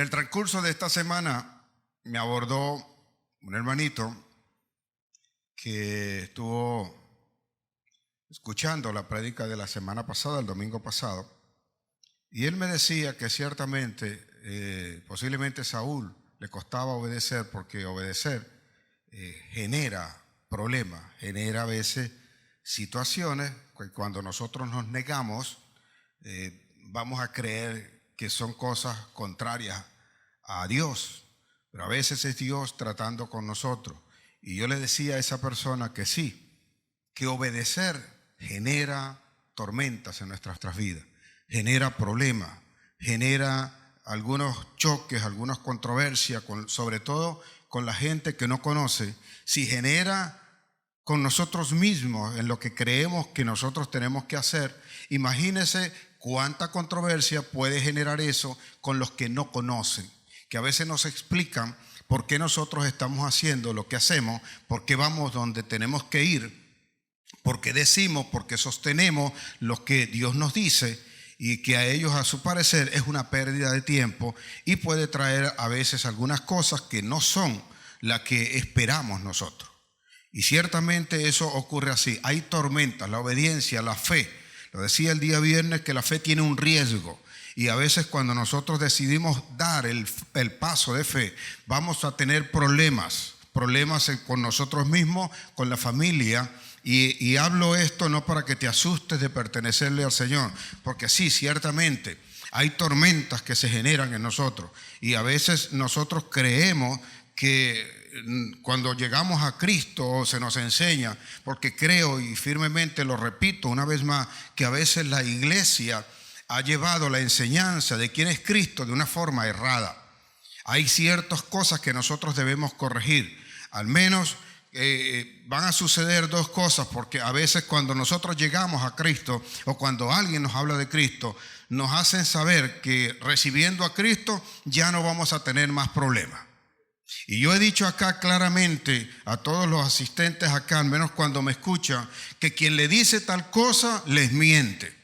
el transcurso de esta semana me abordó un hermanito que estuvo escuchando la prédica de la semana pasada, el domingo pasado, y él me decía que ciertamente, posiblemente Saúl le costaba obedecer porque obedecer genera problemas, genera a veces situaciones que cuando nosotros nos negamos vamos a creer que son cosas contrarias a Dios, pero a veces es Dios tratando con nosotros. Y yo le decía a esa persona que sí, que obedecer genera tormentas en nuestras vidas, genera problemas, genera algunos choques, algunas controversias, sobre todo con la gente que no conoce. Si genera con nosotros mismos en lo que creemos que nosotros tenemos que hacer, imagínese cuánta controversia puede generar eso con los que no conocen, que a veces nos explican por qué nosotros estamos haciendo lo que hacemos, por qué vamos donde tenemos que ir, por qué decimos, por qué sostenemos lo que Dios nos dice, y que a ellos, a su parecer, es una pérdida de tiempo y puede traer a veces algunas cosas que no son las que esperamos nosotros. Y ciertamente eso ocurre así. Hay tormentas, la obediencia, la fe. Lo decía el día viernes que la fe tiene un riesgo. Y a veces cuando nosotros decidimos dar el paso de fe, vamos a tener problemas con nosotros mismos, con la familia. Y hablo esto no para que te asustes de pertenecerle al Señor, porque sí, ciertamente hay tormentas que se generan en nosotros. Y a veces nosotros creemos que cuando llegamos a Cristo se nos enseña, porque creo y firmemente lo repito una vez más, que a veces la iglesia ha llevado la enseñanza de quién es Cristo de una forma errada. Hay ciertas cosas que nosotros debemos corregir, al menos van a suceder dos cosas, porque a veces cuando nosotros llegamos a Cristo o cuando alguien nos habla de Cristo, nos hacen saber que recibiendo a Cristo ya no vamos a tener más problemas. Y yo he dicho acá claramente a todos los asistentes acá, al menos cuando me escuchan, que quien le dice tal cosa les miente.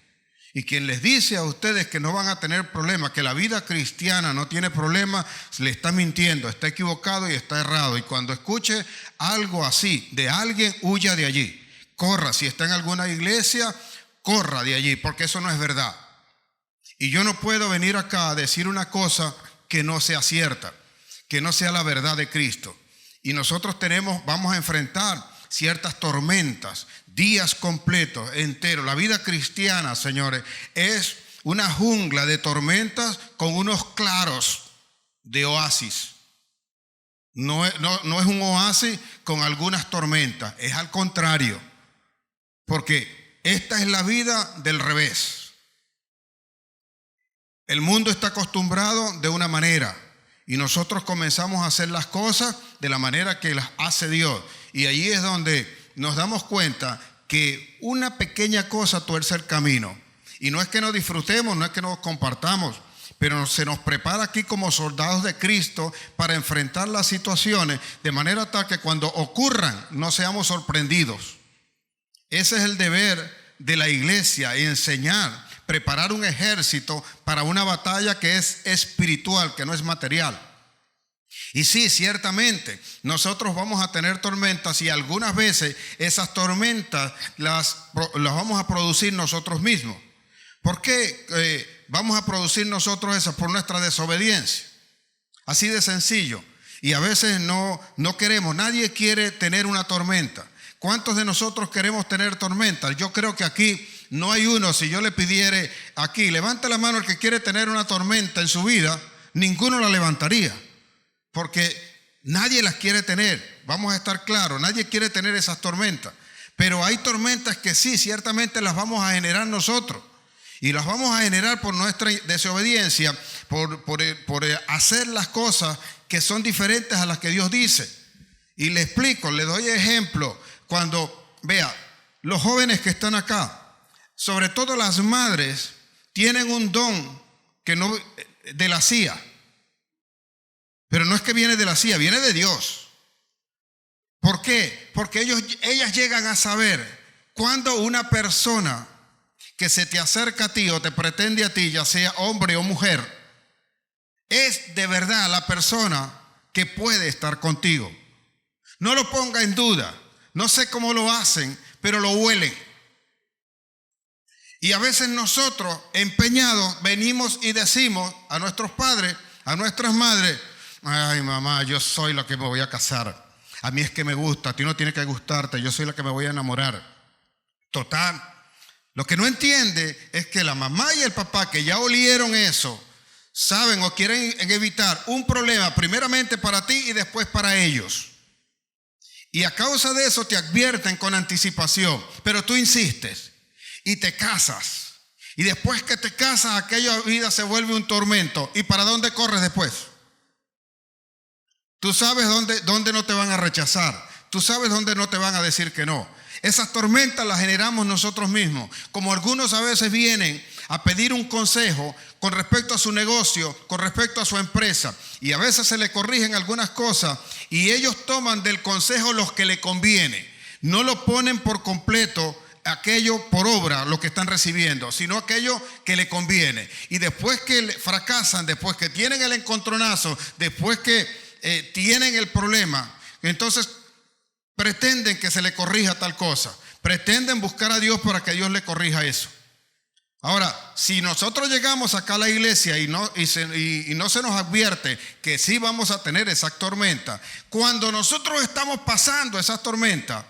Y quien les dice a ustedes que no van a tener problemas, que la vida cristiana no tiene problemas, le está mintiendo, está equivocado y está errado. Y cuando escuche algo así de alguien, huya de allí. Corra, si está en alguna iglesia, corra de allí, porque eso no es verdad. Y yo no puedo venir acá a decir una cosa que no sea cierta, que no sea la verdad de Cristo. Y nosotros vamos a enfrentar ciertas tormentas, días completos, enteros. La vida cristiana, señores, es una jungla de tormentas con unos claros de oasis. No es un oasis con algunas tormentas, es al contrario, porque esta es la vida del revés. El mundo está acostumbrado de una manera y nosotros comenzamos a hacer las cosas de la manera que las hace Dios. Y allí es donde nos damos cuenta que una pequeña cosa tuerce el camino. Y no es que no disfrutemos, no es que no compartamos, pero se nos prepara aquí como soldados de Cristo para enfrentar las situaciones de manera tal que cuando ocurran no seamos sorprendidos. Ese es el deber de la iglesia, enseñar, preparar un ejército para una batalla que es espiritual, que no es material. Y sí, ciertamente, nosotros vamos a tener tormentas y algunas veces esas tormentas las vamos a producir nosotros mismos. ¿Por qué vamos a producir nosotros esas? Por nuestra desobediencia. Así de sencillo. Y a veces no queremos, nadie quiere tener una tormenta. ¿Cuántos de nosotros queremos tener tormentas? Yo creo que aquí no hay uno. Si yo le pidiera aquí, levante la mano el que quiere tener una tormenta en su vida, ninguno la levantaría. Porque nadie las quiere tener, vamos a estar claros, nadie quiere tener esas tormentas. Pero hay tormentas que sí, ciertamente las vamos a generar nosotros. Y las vamos a generar por nuestra desobediencia, por hacer las cosas que son diferentes a las que Dios dice. Y le explico, le doy ejemplo. Cuando, vea, los jóvenes que están acá, sobre todo las madres, tienen un don que no de la CIA. Pero no es que viene de la CIA, viene de Dios. ¿Por qué? Porque ellas llegan a saber cuando una persona que se te acerca a ti o te pretende a ti, ya sea hombre o mujer, es de verdad la persona que puede estar contigo. No lo ponga en duda. No sé cómo lo hacen, pero lo huelen. Y a veces nosotros, empeñados, venimos y decimos a nuestros padres, a nuestras madres: ay, mamá, yo soy la que me voy a casar. A mí es que me gusta, a ti no tiene que gustarte, yo soy la que me voy a enamorar. Total, lo que no entiende es que la mamá y el papá que ya olieron eso, saben o quieren evitar un problema primeramente para ti y después para ellos. Y a causa de eso te advierten con anticipación, pero tú insistes y te casas. Y después que te casas, aquella vida se vuelve un tormento. ¿Y para dónde corres después? Tú sabes dónde no te van a rechazar. Tú sabes dónde no te van a decir que no. Esas tormentas las generamos nosotros mismos. Como algunos a veces vienen a pedir un consejo con respecto a su negocio, con respecto a su empresa, y a veces se le corrigen algunas cosas y ellos toman del consejo lo que le conviene. No lo ponen por completo aquello por obra, lo que están recibiendo, sino aquello que le conviene. Y después que fracasan, después que tienen el encontronazo, después que tienen el problema, entonces pretenden que se le corrija tal cosa. Pretenden buscar a Dios para que Dios le corrija eso. Ahora, si nosotros llegamos acá a la iglesia y no se nos advierte que sí vamos a tener esa tormenta, cuando nosotros estamos pasando esas tormentas,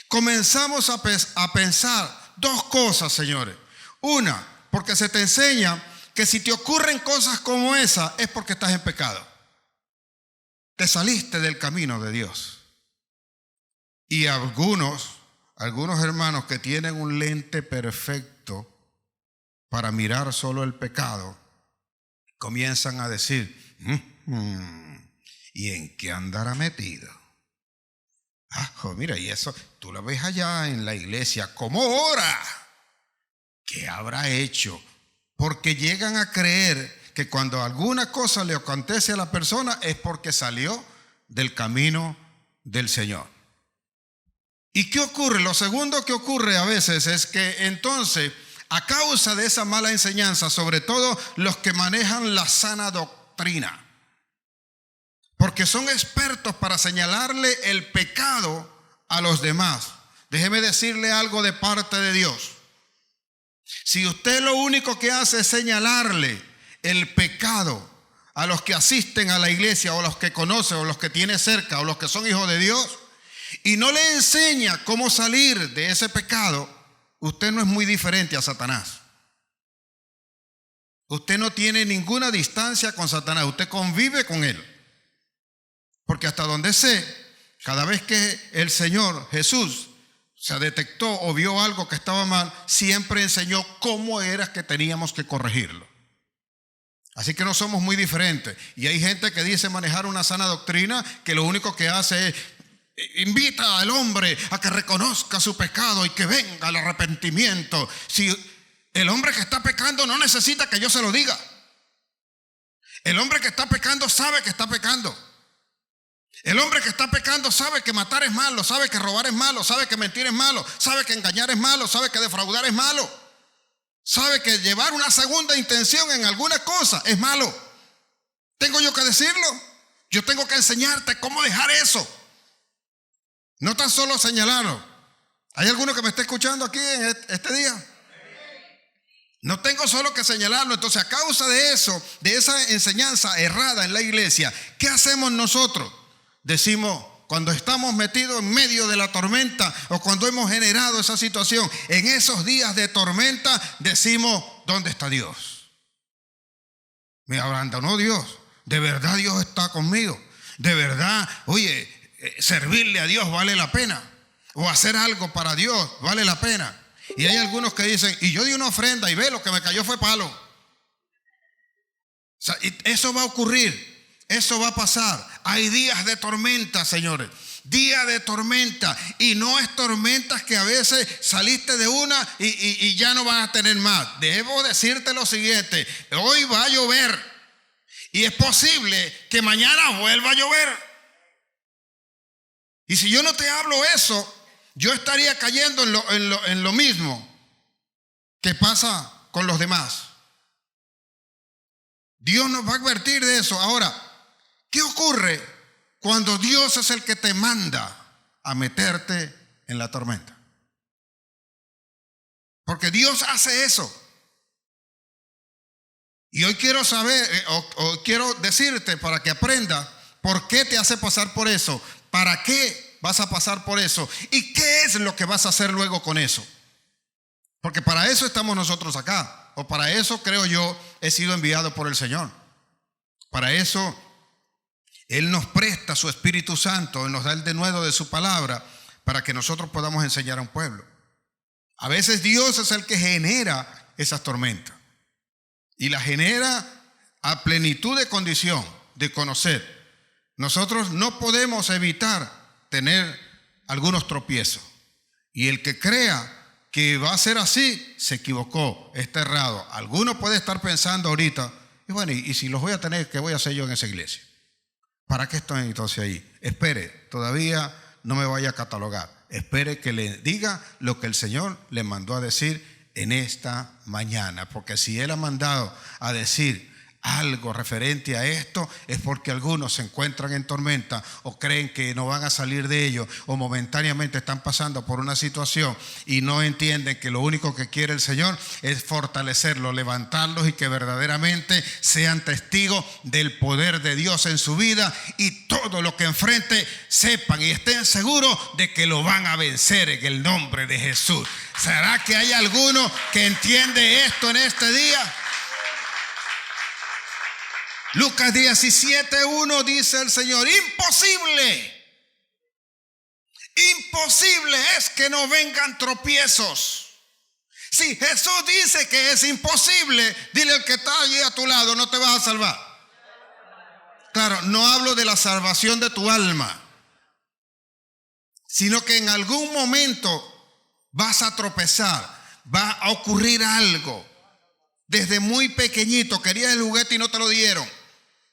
comenzamos a pensar dos cosas, señores. Una, porque se te enseña que si te ocurren cosas como esa es porque estás en pecado. Te saliste del camino de Dios. Y algunos hermanos que tienen un lente perfecto para mirar solo el pecado, comienzan a decir: ¿y en qué andará metido? Mira, y eso, tú lo ves allá en la iglesia, ¿cómo ora? ¿Qué habrá hecho? Porque llegan a creer que cuando alguna cosa le acontece a la persona es porque salió del camino del Señor. ¿Y qué ocurre? Lo segundo que ocurre a veces es que entonces, a causa de esa mala enseñanza, sobre todo los que manejan la sana doctrina, porque son expertos para señalarle el pecado a los demás. Déjeme decirle algo de parte de Dios. Si usted lo único que hace es señalarle el pecado a los que asisten a la iglesia, o los que conoce, o los que tiene cerca, o los que son hijos de Dios, y no le enseña cómo salir de ese pecado, usted no es muy diferente a Satanás. Usted no tiene ninguna distancia con Satanás, usted convive con él. Porque hasta donde sé, cada vez que el Señor Jesús se detectó o vio algo que estaba mal, siempre enseñó cómo era que teníamos que corregirlo. Así que no somos muy diferentes. Y hay gente que dice manejar una sana doctrina, que lo único que hace es invita al hombre a que reconozca su pecado y que venga al arrepentimiento. Si el hombre que está pecando no necesita que yo se lo diga. El hombre que está pecando sabe que está pecando. El hombre que está pecando sabe que matar es malo, sabe que robar es malo, sabe que mentir es malo, sabe que engañar es malo, sabe que defraudar es malo, sabe que llevar una segunda intención en alguna cosa es malo. ¿Tengo yo que decirlo? Yo tengo que enseñarte cómo dejar eso. No tan solo señalarlo. ¿Hay alguno que me esté escuchando aquí en este día? No tengo solo que señalarlo. Entonces, a causa de eso, de esa enseñanza errada en la iglesia, ¿qué hacemos nosotros? Decimos, cuando estamos metidos en medio de la tormenta, o cuando hemos generado esa situación, en esos días de tormenta, decimos: ¿dónde está Dios? Me abandonó Dios. De verdad Dios está conmigo. De verdad, oye, servirle a Dios vale la pena. O hacer algo para Dios vale la pena. Y hay algunos que dicen: y yo di una ofrenda y ve, lo que me cayó fue palo. O sea, eso va a ocurrir. Eso va a pasar. Hay días de tormenta, señores. Día de tormenta. Y no es tormentas que a veces saliste de una y ya no vas a tener más. Debo decirte lo siguiente: hoy va a llover. Y es posible que mañana vuelva a llover. Y si yo no te hablo eso, yo estaría cayendo en lo mismo que pasa con los demás. Dios nos va a advertir de eso. Ahora, ¿qué ocurre cuando Dios es el que te manda a meterte en la tormenta? Porque Dios hace eso. Y hoy quiero saber, o quiero decirte para que aprendas por qué te hace pasar por eso, para qué vas a pasar por eso y qué es lo que vas a hacer luego con eso. Porque para eso estamos nosotros acá, o para eso creo yo he sido enviado por el Señor. Para eso Él nos presta su Espíritu Santo, Él nos da el denuedo de su palabra para que nosotros podamos enseñar a un pueblo. A veces Dios es el que genera esas tormentas y las genera a plenitud de condición de conocer. Nosotros no podemos evitar tener algunos tropiezos, y el que crea que va a ser así se equivocó, está errado. Alguno puede estar pensando ahorita, y bueno, y si los voy a tener, ¿qué voy a hacer yo en esa iglesia? ¿Para qué estoy entonces ahí? Espere, todavía no me vaya a catalogar. Espere que le diga lo que el Señor le mandó a decir en esta mañana. Porque si Él ha mandado a decir algo referente a esto, es porque algunos se encuentran en tormenta o creen que no van a salir de ello, o momentáneamente están pasando por una situación y no entienden que lo único que quiere el Señor es fortalecerlos, levantarlos y que verdaderamente sean testigos del poder de Dios en su vida, y todo lo que enfrente sepan y estén seguros de que lo van a vencer en el nombre de Jesús. ¿Será que hay alguno que entiende esto en este día? Lucas 17:1 dice el Señor: imposible es que no vengan tropiezos. Si Jesús dice que es imposible, dile al que está allí a tu lado, no te vas a salvar. Claro, no hablo de la salvación de tu alma, sino que en algún momento vas a tropezar, va a ocurrir algo. Desde muy pequeñito querías el juguete y no te lo dieron.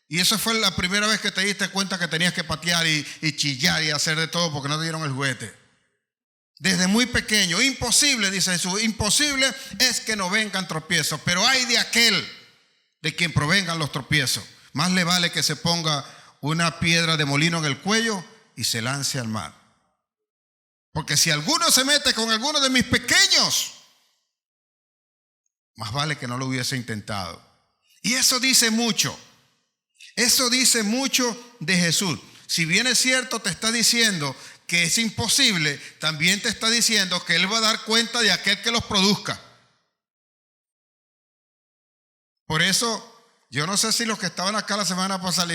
Y eso fue la primera vez que te diste cuenta que tenías que patear y chillar y hacer de todo porque no te dieron el juguete. Desde muy pequeño, imposible, dice Jesús, imposible es que no vengan tropiezos, pero hay de aquel de quien provengan los tropiezos. Más le vale que se ponga una piedra de molino en el cuello y se lance al mar. Porque si alguno se mete con alguno de mis pequeños, más vale que no lo hubiese intentado. Y eso dice mucho. Eso dice mucho de Jesús. Si bien es cierto, te está diciendo que es imposible, también te está diciendo que Él va a dar cuenta de aquel que los produzca. Por eso, yo no sé si los que estaban acá la semana pasada,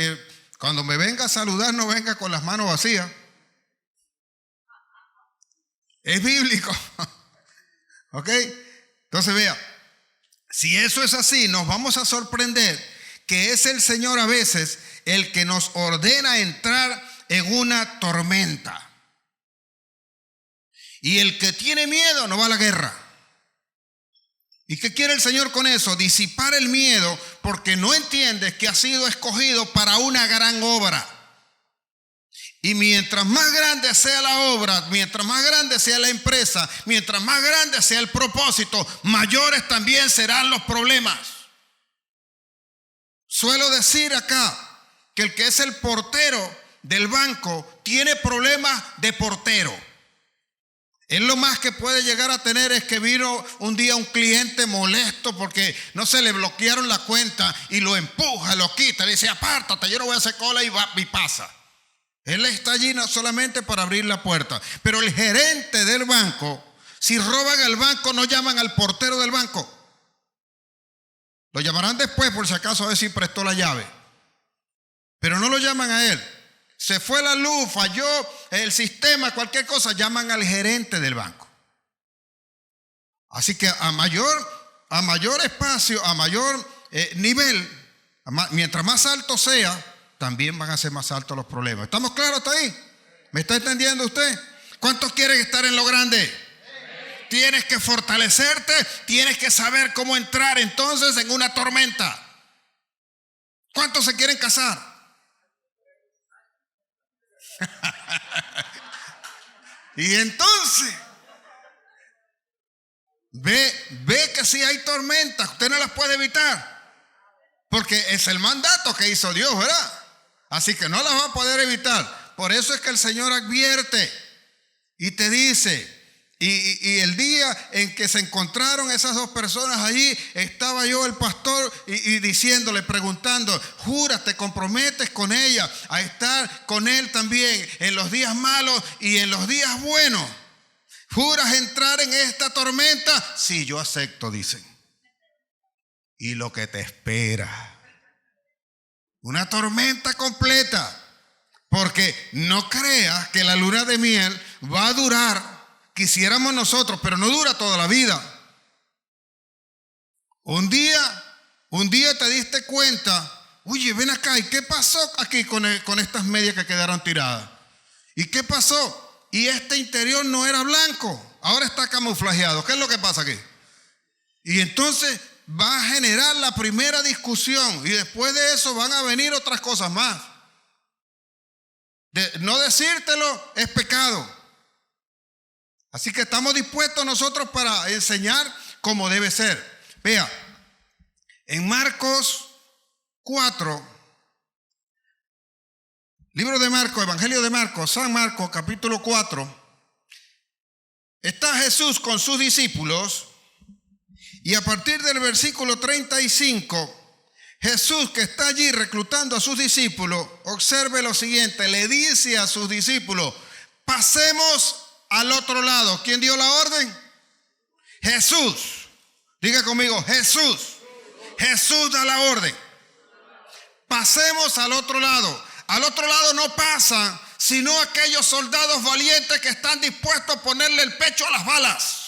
cuando me venga a saludar, no venga con las manos vacías. Es bíblico. ¿Ok? Entonces vea, si eso es así, nos vamos a sorprender que es el Señor a veces el que nos ordena entrar en una tormenta. Y el que tiene miedo no va a la guerra. ¿Y qué quiere el Señor con eso? Disipar el miedo, porque no entiendes que ha sido escogido para una gran obra. Y mientras más grande sea la obra, mientras más grande sea la empresa, mientras más grande sea el propósito, mayores también serán los problemas. Suelo decir acá que el que es el portero del banco tiene problemas de portero. Él lo más que puede llegar a tener es que vino un día un cliente molesto porque no se le bloquearon la cuenta y lo empuja, lo quita, le dice: apártate, yo no voy a hacer cola, y pasa. Él está allí no solamente para abrir la puerta, pero el gerente del banco, si roban el banco, no llaman al portero del banco. Lo llamarán después por si acaso a ver si prestó la llave. Pero no lo llaman a él. Se fue la luz, falló el sistema, cualquier cosa, llaman al gerente del banco. Así que a mayor espacio, a mayor nivel, mientras más alto sea, también van a ser más altos los problemas. ¿Estamos claros hasta ahí? ¿Me está entendiendo usted? ¿Cuántos quieren estar en lo grande? Tienes que fortalecerte, tienes que saber cómo entrar entonces en una tormenta. ¿Cuántos se quieren casar? Y entonces, ve que si hay tormentas, usted no las puede evitar. Porque es el mandato que hizo Dios, ¿verdad? Así que no las va a poder evitar. Por eso es que el Señor advierte y te dice, y el día en que se encontraron esas dos personas allí, estaba yo, el pastor, y diciéndole, preguntando, ¿juras, te comprometes con ella a estar con él también en los días malos y en los días buenos? ¿Juras entrar en esta tormenta? Sí, yo acepto, dicen. Y lo que te espera, una tormenta completa. Porque no creas que la luna de miel va a durar, quisiéramos nosotros, pero no dura toda la vida. Un día te diste cuenta, oye, ven acá, ¿y qué pasó aquí con estas medias que quedaron tiradas? ¿Y qué pasó? Y este interior no era blanco, ahora está camuflajeado. ¿Qué es lo que pasa aquí? Y entonces va a generar la primera discusión y después de eso van a venir otras cosas más. No decírtelo es pecado. Así que estamos dispuestos nosotros para enseñar como debe ser. Vea, en Marcos 4, libro de Marcos, Evangelio de Marcos, San Marcos, capítulo 4, está Jesús con sus discípulos y a partir del versículo 35, Jesús, que está allí reclutando a sus discípulos, observe lo siguiente, le dice a sus discípulos, pasemos al otro lado. ¿Quién dio la orden? Jesús. Diga conmigo, Jesús. Jesús da la orden. Pasemos al otro lado. Al otro lado no pasan sino aquellos soldados valientes que están dispuestos a ponerle el pecho a las balas.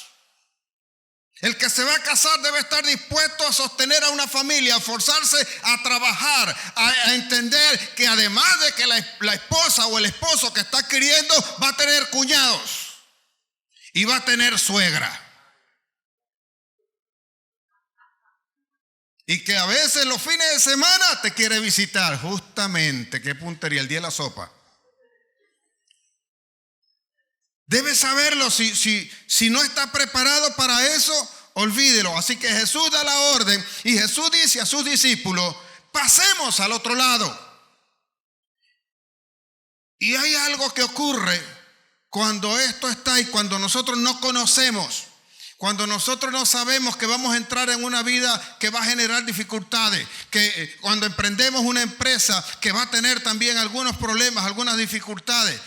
El que se va a casar debe estar dispuesto a sostener a una familia, a forzarse a trabajar, a entender que además de que la esposa o el esposo que está queriendo va a tener cuñados y va a tener suegra. Y que a veces los fines de semana te quiere visitar, justamente, qué puntería, el día de la sopa. Debes saberlo, si no está preparado para eso, olvídelo. Así que Jesús da la orden y Jesús dice a sus discípulos, pasemos al otro lado. Y hay algo que ocurre cuando esto está y cuando nosotros no conocemos, cuando nosotros no sabemos que vamos a entrar en una vida que va a generar dificultades, que cuando emprendemos una empresa que va a tener también algunos problemas, algunas dificultades,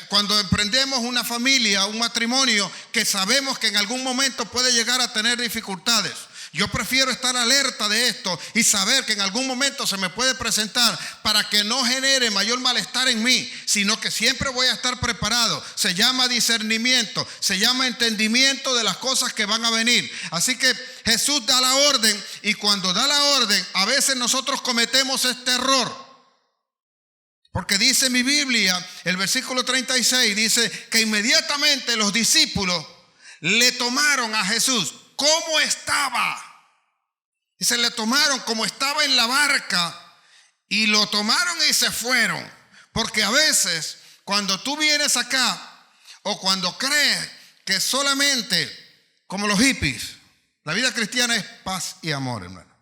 cuando emprendemos una familia, un matrimonio que sabemos que en algún momento puede llegar a tener dificultades. Yo prefiero estar alerta de esto y saber que en algún momento se me puede presentar para que no genere mayor malestar en mí, sino que siempre voy a estar preparado. Se llama discernimiento, se llama entendimiento de las cosas que van a venir. Así que Jesús da la orden y cuando da la orden, a veces nosotros cometemos este error. Porque dice mi Biblia, el versículo 36, dice que inmediatamente los discípulos le tomaron a Jesús. ¿Cómo estaba? Y se le tomaron como estaba en la barca y lo tomaron y se fueron. Porque a veces cuando tú vienes acá o cuando crees que solamente como los hippies, la vida cristiana es paz y amor, hermano.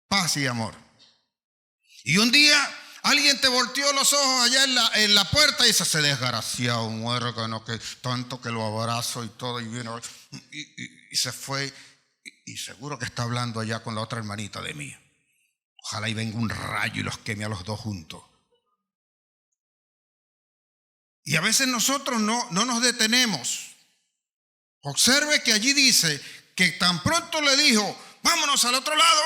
Paz y amor. Y un día alguien te volteó los ojos allá en la puerta y dice, ese desgraciado muérgano que tanto que lo abrazo y todo y vino y se fue y seguro que está hablando allá con la otra hermanita de mí. Ojalá y venga un rayo y los queme a los dos juntos. Y a veces nosotros no nos detenemos. Observe que allí dice que tan pronto le dijo, vámonos al otro lado.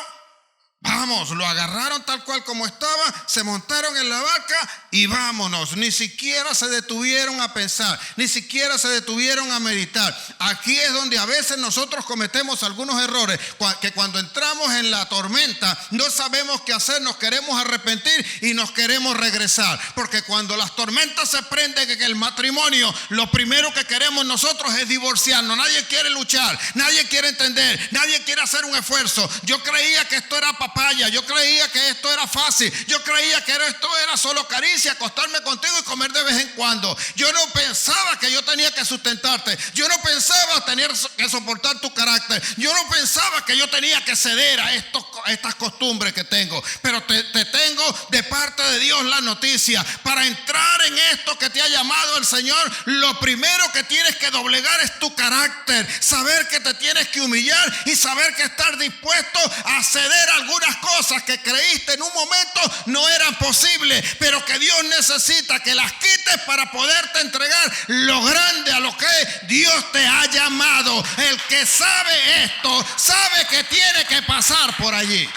Vamos, lo agarraron tal cual como estaba, se montaron en la barca y vámonos. Ni siquiera se detuvieron a pensar, ni siquiera se detuvieron a meditar. Aquí es donde a veces nosotros cometemos algunos errores, que cuando entramos en la tormenta no sabemos qué hacer, nos queremos arrepentir y nos queremos regresar. Porque cuando las tormentas se prenden en el matrimonio, lo primero que queremos nosotros es divorciarnos. Nadie quiere luchar, nadie quiere entender, nadie quiere hacer un esfuerzo. Yo creía que esto era para papaya. Yo creía que esto era fácil. Yo creía que esto era solo caricia, acostarme contigo y comer de vez en cuando. Yo no pensaba que yo tenía que sustentarte. Yo no pensaba tener que soportar tu carácter. Yo no pensaba que yo tenía que ceder a estas costumbres que tengo. Pero te tengo de parte de Dios la noticia. Para entrar en esto que te ha llamado el Señor, lo primero que tienes que doblegar es tu carácter. Saber que te tienes que humillar y saber que estar dispuesto a ceder algunas cosas que creíste en un momento no eran posibles, pero que Dios necesita que las quites para poderte entregar lo grande a lo que Dios te ha llamado. El que sabe esto, sabe que tiene que pasar por allí.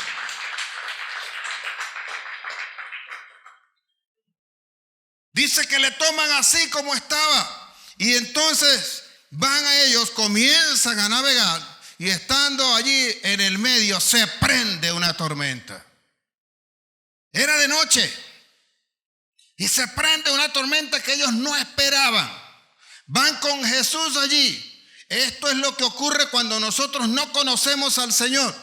Dice que le toman así como estaba y entonces van a ellos, comienzan a navegar. Y estando allí en el medio se prende una tormenta. Era de noche. Y se prende una tormenta que ellos no esperaban. Van con Jesús allí. Esto es lo que ocurre cuando nosotros no conocemos al Señor.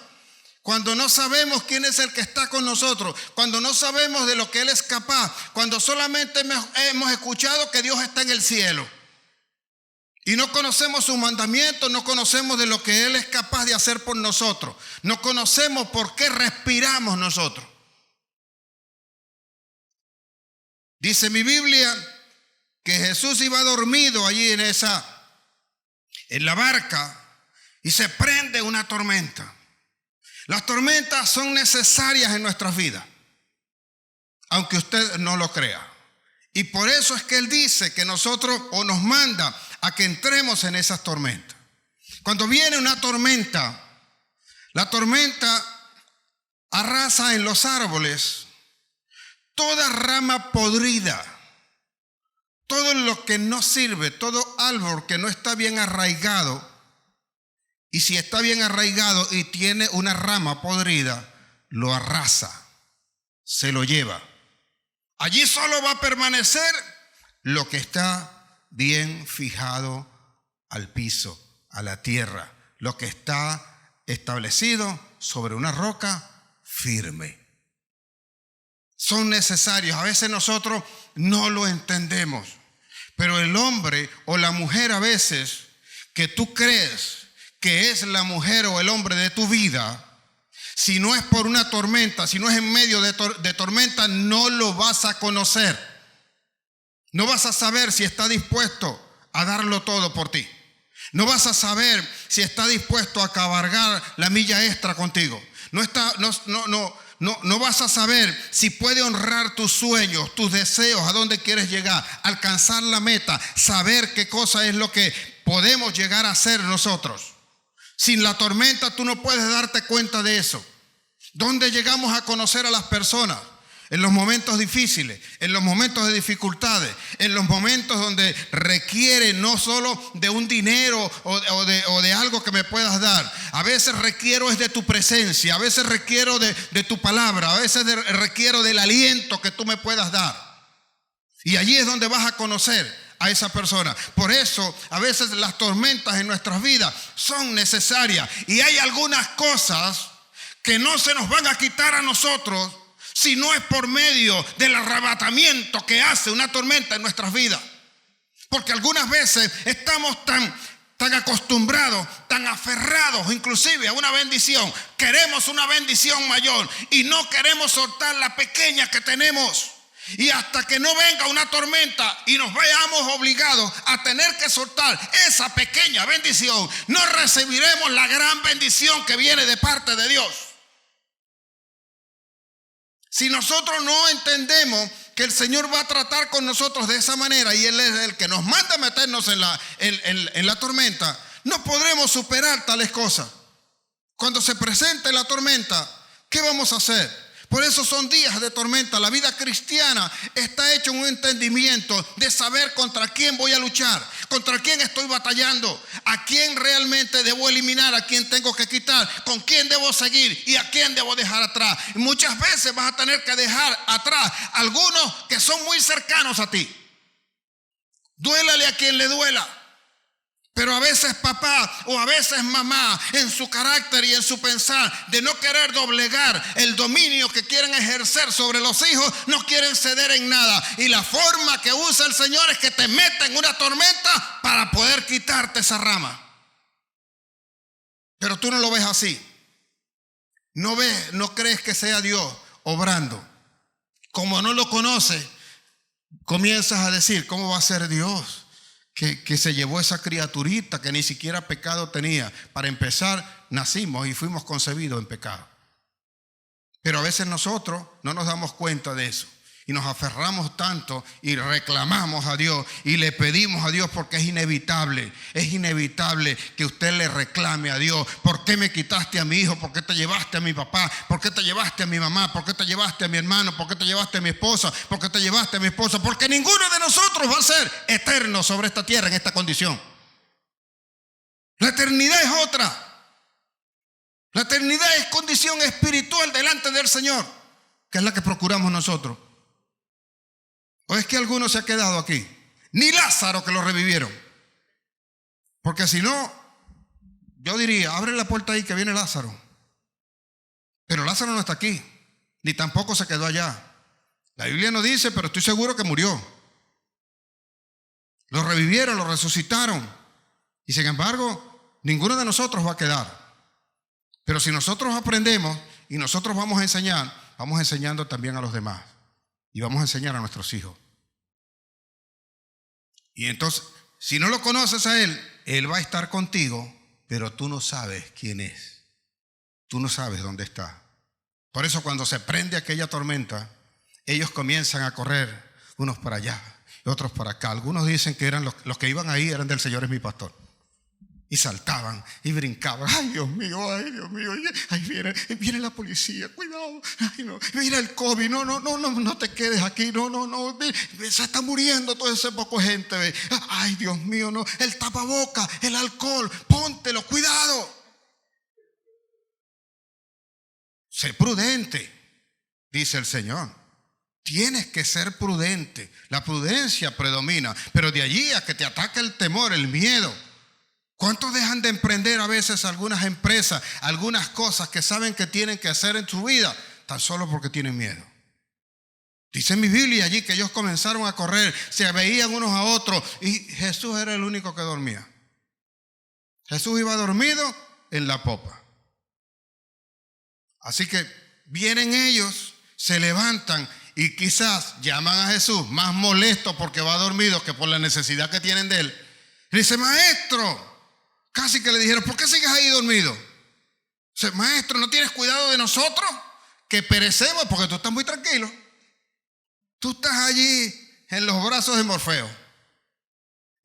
Cuando no sabemos quién es el que está con nosotros. Cuando no sabemos de lo que Él es capaz. Cuando solamente hemos escuchado que Dios está en el cielo. Y no conocemos sus mandamientos, no conocemos de lo que Él es capaz de hacer por nosotros. No conocemos por qué respiramos nosotros. Dice mi Biblia que Jesús iba dormido allí en la barca y se prende una tormenta. Las tormentas son necesarias en nuestras vidas, aunque usted no lo crea. Y por eso es que Él dice que nosotros o nos manda a que entremos en esas tormentas. Cuando viene una tormenta, la tormenta arrasa en los árboles toda rama podrida, todo lo que no sirve, todo árbol que no está bien arraigado. Y si está bien arraigado y tiene una rama podrida, lo arrasa, se lo lleva. Allí solo va a permanecer lo que está bien fijado al piso, a la tierra, lo que está establecido sobre una roca firme. Son necesarios. A veces nosotros no lo entendemos, pero el hombre o la mujer a veces que tú crees que es la mujer o el hombre de tu vida, si no es por una tormenta, si no es en medio de tormenta, no lo vas a conocer. No vas a saber si está dispuesto a darlo todo por ti. No vas a saber si está dispuesto a cabalgar la milla extra contigo. No vas a saber si puede honrar tus sueños, tus deseos, a dónde quieres llegar, alcanzar la meta, saber qué cosa es lo que podemos llegar a hacer nosotros. Sin la tormenta tú no puedes darte cuenta de eso. ¿Dónde llegamos a conocer a las personas? En los momentos difíciles, en los momentos de dificultades, en los momentos donde requiere no solo de un dinero o de algo que me puedas dar. A veces requiero es de tu presencia, a veces requiero de tu palabra, a veces requiero del aliento que tú me puedas dar. Y allí es donde vas a conocer a esa persona. Por eso a veces las tormentas en nuestras vidas son necesarias. Y hay algunas cosas que no se nos van a quitar a nosotros si no es por medio del arrebatamiento que hace una tormenta en nuestras vidas. Porque algunas veces estamos tan acostumbrados, tan aferrados inclusive a una bendición. Queremos una bendición mayor y no queremos soltar la pequeña que tenemos. Y hasta que no venga una tormenta y nos veamos obligados a tener que soltar esa pequeña bendición, no recibiremos la gran bendición que viene de parte de Dios. Si nosotros no entendemos que el Señor va a tratar con nosotros de esa manera y Él es el que nos manda a meternos en la tormenta, no podremos superar tales cosas. Cuando se presente la tormenta, ¿qué vamos a hacer? Por eso son días de tormenta. La vida cristiana está hecha en un entendimiento de saber contra quién voy a luchar, contra quién estoy batallando, a quién realmente debo eliminar, a quién tengo que quitar, con quién debo seguir y a quién debo dejar atrás. Y muchas veces vas a tener que dejar atrás algunos que son muy cercanos a ti. Duélale a quien le duela, Pero a veces papá o a veces mamá, en su carácter y en su pensar de no querer doblegar el dominio que quieren ejercer sobre los hijos, no quieren ceder en nada. Y la forma que usa el Señor es que te meta en una tormenta para poder quitarte esa rama. Pero tú no lo ves así. No crees que sea Dios obrando. Como no lo conoces, comienzas a decir, ¿cómo va a ser Dios? Que se llevó esa criaturita que ni siquiera pecado tenía. Para empezar, nacimos y fuimos concebidos en pecado. Pero a veces nosotros no nos damos cuenta de eso. Y nos aferramos tanto y reclamamos a Dios y le pedimos a Dios porque es inevitable que usted le reclame a Dios. ¿Por qué me quitaste a mi hijo? ¿Por qué te llevaste a mi papá? ¿Por qué te llevaste a mi mamá? ¿Por qué te llevaste a mi hermano? ¿Por qué te llevaste a mi esposa? ¿Por qué te llevaste a mi esposa? Porque ninguno de nosotros va a ser eterno sobre esta tierra en esta condición. La eternidad es otra. La eternidad es condición espiritual delante del Señor, que es la que procuramos nosotros. ¿O es que alguno se ha quedado aquí? Ni Lázaro, que lo revivieron. Porque si no, yo diría, abre la puerta ahí que viene Lázaro. Pero Lázaro no está aquí, ni tampoco se quedó allá. La Biblia no dice, pero estoy seguro que murió. Lo revivieron, lo resucitaron. Y sin embargo, ninguno de nosotros va a quedar. Pero si nosotros aprendemos y nosotros vamos a enseñar, vamos enseñando también a los demás. Y vamos a enseñar a nuestros hijos. Y entonces, si no lo conoces a Él, Él va a estar contigo, pero tú no sabes quién es. Tú no sabes dónde está. Por eso cuando se prende aquella tormenta, ellos comienzan a correr, unos para allá y otros para acá. Algunos dicen que eran los que iban ahí eran del Señor es mi pastor. Y saltaban y brincaban. Ay, Dios mío, ahí viene la policía, cuidado. Ay, no, mira el COVID, no te quedes aquí, no, se está muriendo toda esa poca gente. Ve. Ay, Dios mío, no, el tapaboca, el alcohol, póntelo, cuidado. Sé prudente, dice el Señor. Tienes que ser prudente. La prudencia predomina, pero de allí a que te ataque el temor, el miedo. ¿Cuántos dejan de emprender a veces algunas empresas, algunas cosas que saben que tienen que hacer en su vida, tan solo porque tienen miedo? Dice en mi Biblia allí que ellos comenzaron a correr, se veían unos a otros y Jesús era el único que dormía. Jesús iba dormido en la popa. Así que vienen ellos, se levantan y quizás llaman a Jesús más molesto porque va dormido que por la necesidad que tienen de él. Y dice, maestro. Casi que le dijeron, ¿por qué sigues ahí dormido? Dice, maestro, ¿no tienes cuidado de nosotros? Que perecemos porque tú estás muy tranquilo. Tú estás allí en los brazos de Morfeo.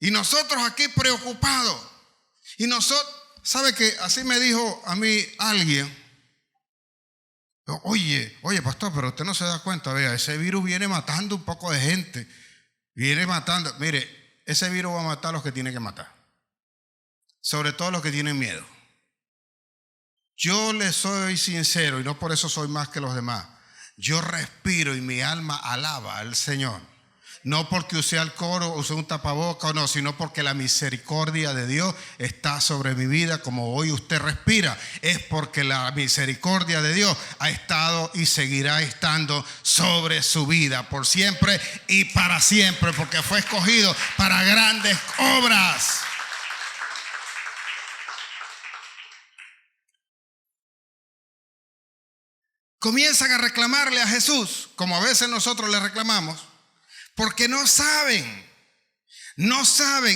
Y nosotros aquí preocupados. Y nosotros, ¿sabe qué? Así me dijo a mí alguien. Oye, pastor, pero usted no se da cuenta, vea, ese virus viene matando un poco de gente. Viene matando. Mire, ese virus va a matar a los que tiene que matar. Sobre todo los que tienen miedo. Yo le soy sincero y no por eso soy más que los demás. Yo respiro y mi alma alaba al Señor. No porque use alcohol o use un tapaboca o no, sino porque la misericordia de Dios está sobre mi vida como hoy usted respira. Es porque la misericordia de Dios ha estado y seguirá estando sobre su vida por siempre y para siempre, porque fue escogido para grandes obras. Comienzan a reclamarle a Jesús, como a veces nosotros le reclamamos, porque no saben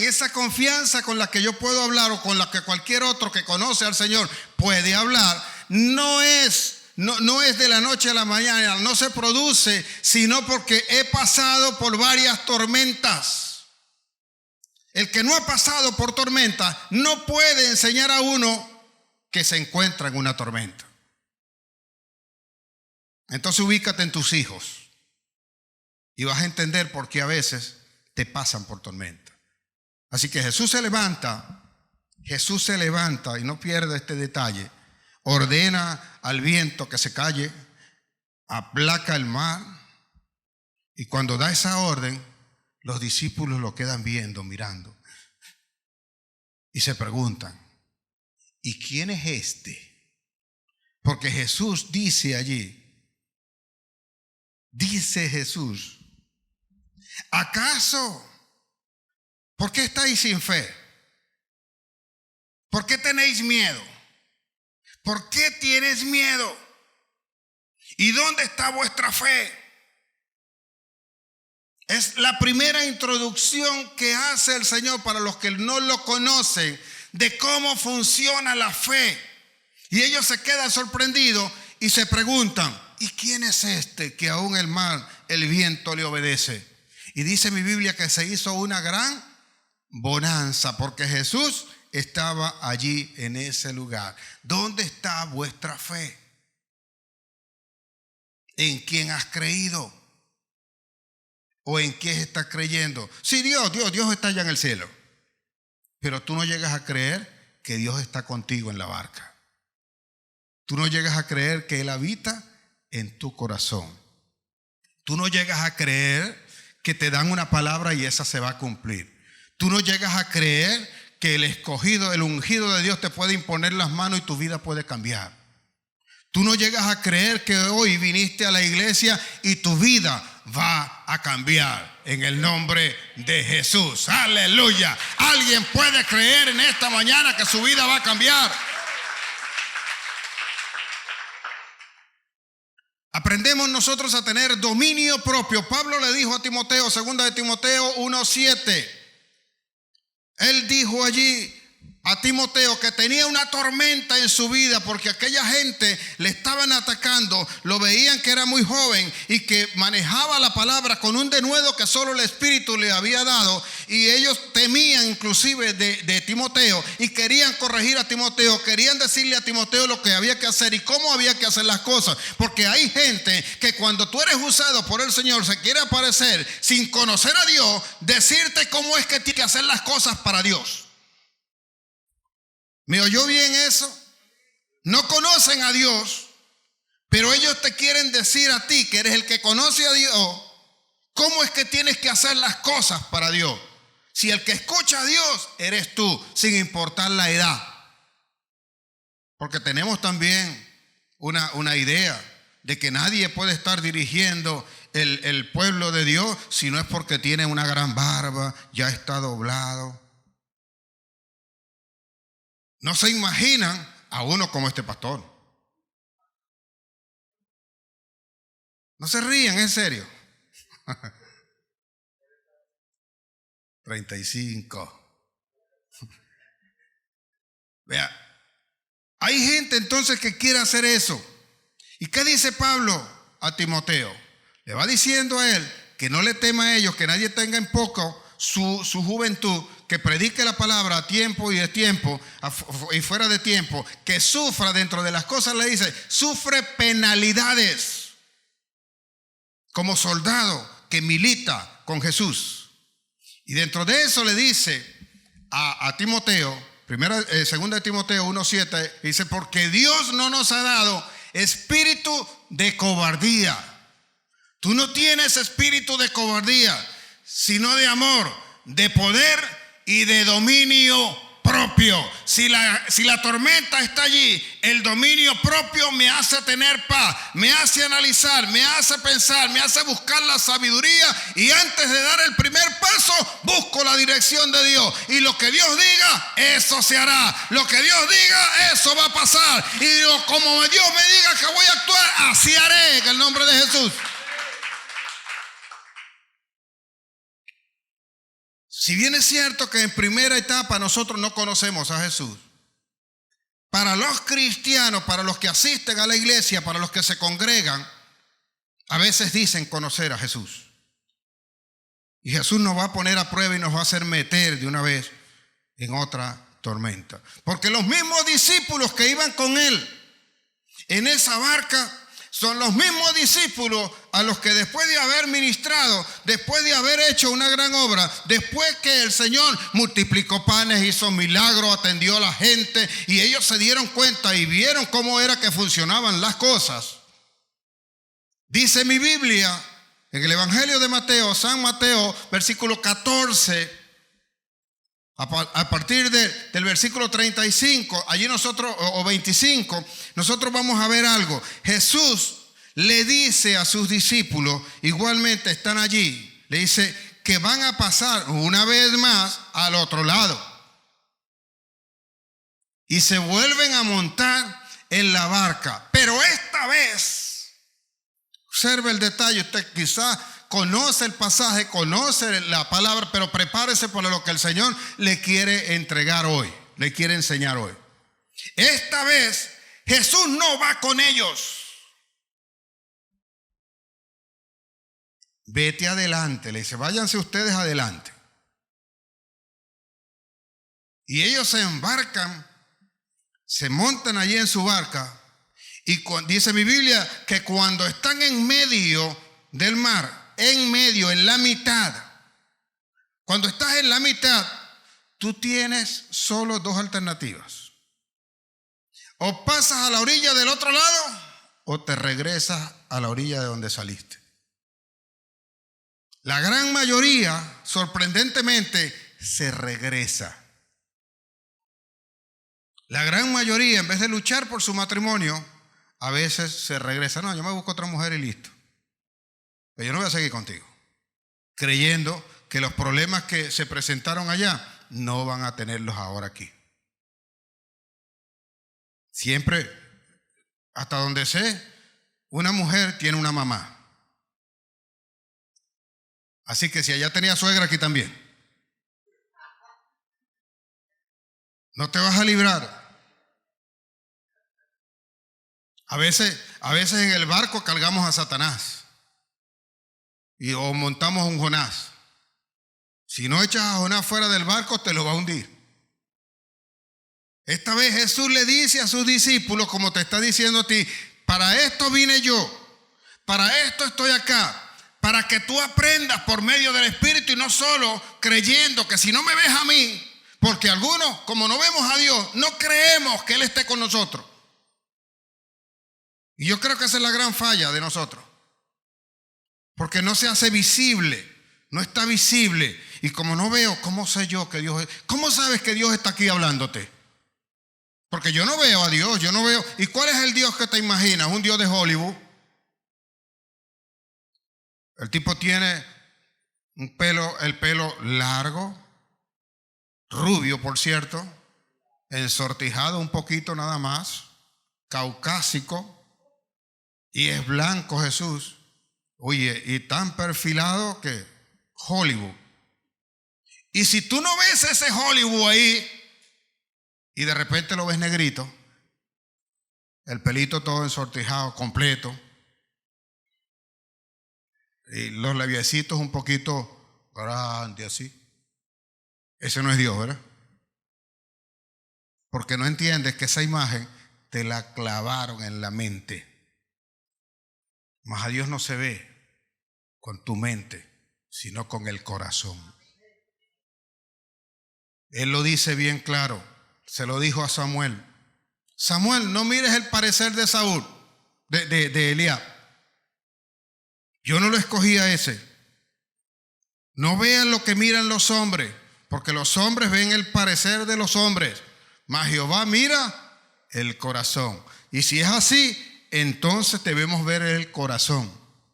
esa confianza con la que yo puedo hablar o con la que cualquier otro que conoce al Señor puede hablar. No es de la noche a la mañana, no se produce, sino porque he pasado por varias tormentas. El que no ha pasado por tormenta no puede enseñar a uno que se encuentra en una tormenta. Entonces ubícate en tus hijos y vas a entender por qué a veces te pasan por tormenta. Así que Jesús se levanta y no pierde este detalle. Ordena al viento que se calle, aplaca el mar y cuando da esa orden, los discípulos lo quedan viendo, mirando. y se preguntan, ¿y quién es este? Porque Jesús dice allí, dice Jesús, ¿acaso? ¿Por qué estáis sin fe? ¿Por qué tenéis miedo? ¿Por qué tienes miedo? ¿Y dónde está vuestra fe? Es la primera introducción que hace el Señor para los que no lo conocen de cómo funciona la fe. Y ellos se quedan sorprendidos y se preguntan, ¿y quién es este que aún el mar, el viento le obedece? Y dice mi Biblia que se hizo una gran bonanza porque Jesús estaba allí en ese lugar. ¿Dónde está vuestra fe? ¿En quién has creído? ¿O en qué estás creyendo? Sí, Dios está allá en el cielo. Pero tú no llegas a creer que Dios está contigo en la barca. Tú no llegas a creer que Él habita en tu corazón. Tú no llegas a creer que te dan una palabra y esa se va a cumplir. Tú no llegas a creer que el escogido, el ungido de Dios te puede imponer las manos y tu vida puede cambiar. Tú no llegas a creer que hoy viniste a la iglesia y tu vida va a cambiar en el nombre de Jesús. Aleluya. ¿Alguien puede creer en esta mañana que su vida va a cambiar? Aprendemos nosotros a tener dominio propio. Pablo le dijo a Timoteo, 2 de Timoteo 1:7. Él dijo allí a Timoteo que tenía una tormenta en su vida porque aquella gente le estaban atacando, lo veían que era muy joven y que manejaba la palabra con un denuedo que solo el Espíritu le había dado, y ellos temían inclusive de Timoteo y querían corregir a Timoteo, querían decirle a Timoteo lo que había que hacer y cómo había que hacer las cosas, porque hay gente que cuando tú eres usado por el Señor se quiere aparecer sin conocer a Dios, decirte cómo es que tienes que hacer las cosas para Dios. ¿Me oyó bien eso? No conocen a Dios, pero ellos te quieren decir a ti, que eres el que conoce a Dios, cómo es que tienes que hacer las cosas para Dios. Si el que escucha a Dios eres tú, sin importar la edad. Porque tenemos también una idea de que nadie puede estar dirigiendo el pueblo de Dios si no es porque tiene una gran barba, ya está doblado. No se imaginan a uno como este pastor. No se rían, en serio. 35. Vea, hay gente entonces que quiere hacer eso. ¿Y qué dice Pablo a Timoteo? Le va diciendo a él que no le tema a ellos, que nadie tenga en poco su juventud, que predique la palabra a tiempo y destiempo y fuera de tiempo, que sufra dentro de las cosas, le dice, sufre penalidades como soldado que milita con Jesús. Y dentro de eso le dice a Timoteo, 2 de Timoteo 1:7, dice, porque Dios no nos ha dado espíritu de cobardía. Tú no tienes espíritu de cobardía, sino de amor, de poder y de dominio propio. Si la tormenta está allí, el dominio propio me hace tener paz, me hace analizar, me hace pensar, me hace buscar la sabiduría, y antes de dar el primer paso busco la dirección de Dios, y lo que Dios diga, eso se hará. Lo que Dios diga, eso va a pasar, y como Dios me diga que voy a actuar, así haré en el nombre de Jesús. Si bien es cierto que en primera etapa nosotros no conocemos a Jesús, para los cristianos, para los que asisten a la iglesia, para los que se congregan, a veces dicen conocer a Jesús. Y Jesús nos va a poner a prueba y nos va a hacer meter de una vez en otra tormenta. Porque los mismos discípulos que iban con él en esa barca son los mismos discípulos a los que después de haber ministrado, después de haber hecho una gran obra, después que el Señor multiplicó panes, hizo milagros, atendió a la gente, y ellos se dieron cuenta y vieron cómo era que funcionaban las cosas. Dice mi Biblia, en el Evangelio de Mateo, San Mateo, versículo 14, A partir del versículo 35, allí nosotros, o 25, nosotros vamos a ver algo. Jesús le dice a sus discípulos, igualmente están allí, le dice que van a pasar una vez más al otro lado. Y se vuelven a montar en la barca. Pero esta vez, observe el detalle, usted quizás conoce el pasaje, conoce la palabra, pero prepárese para lo que el Señor le quiere entregar hoy, le quiere enseñar hoy. Esta vez Jesús no va con ellos. Vete adelante, le dice, váyanse ustedes adelante. Y ellos se embarcan, se montan allí en su barca, y dice mi Biblia que cuando están en medio del mar, en la mitad, cuando estás en la mitad, tú tienes solo dos alternativas. O pasas a la orilla del otro lado, o te regresas a la orilla de donde saliste. La gran mayoría, sorprendentemente, se regresa. La gran mayoría, en vez de luchar por su matrimonio, a veces se regresa. No, yo me busco otra mujer y listo. Pero yo no voy a seguir contigo. Creyendo que los problemas que se presentaron allá no van a tenerlos ahora aquí. Siempre, hasta donde sé, una mujer tiene una mamá. Así que si allá tenía suegra, aquí también. No te vas a librar. A veces en el barco cargamos a Satanás o montamos un Jonás. Si no echas a Jonás fuera del barco, te lo va a hundir. Esta vez Jesús le dice a sus discípulos, como te está diciendo a ti, para esto vine yo, para esto estoy acá, para que tú aprendas por medio del Espíritu y no solo creyendo que si no me ves a mí, porque algunos, como no vemos a Dios, no creemos que Él esté con nosotros. Y yo creo que esa es la gran falla de nosotros. Porque no se hace visible, no está visible. Y como no veo, ¿cómo sé yo que Dios es? ¿Cómo sabes que Dios está aquí hablándote? Porque yo no veo a Dios, yo no veo. ¿Y cuál es el Dios que te imaginas? ¿Un Dios de Hollywood? El tipo tiene el pelo largo, rubio por cierto, ensortijado un poquito nada más, caucásico, y es blanco Jesús. Oye, y tan perfilado que Hollywood. Y si tú no ves ese Hollywood ahí, y de repente lo ves negrito, el pelito todo ensortijado, completo, y los labiecitos un poquito grandes así. Ese no es Dios, ¿verdad? Porque no entiendes que esa imagen te la clavaron en la mente. Mas a Dios no se ve con tu mente, sino con el corazón. Él lo dice bien claro, se lo dijo a Samuel. Samuel, no mires el parecer de Saúl, de Eliab. Yo no lo escogí a ese. No vean lo que miran los hombres, porque los hombres ven el parecer de los hombres, mas Jehová mira el corazón. Y si es así, entonces debemos ver el corazón,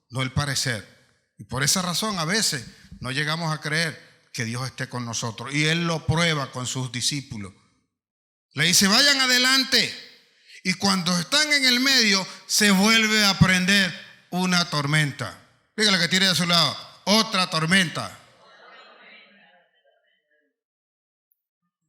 no el parecer. Y por esa razón a veces no llegamos a creer que Dios esté con nosotros. Y Él lo prueba con sus discípulos. Le dice, vayan adelante. Y cuando están en el medio, se vuelve a prender una tormenta. Dígale que tiene de su lado, otra tormenta.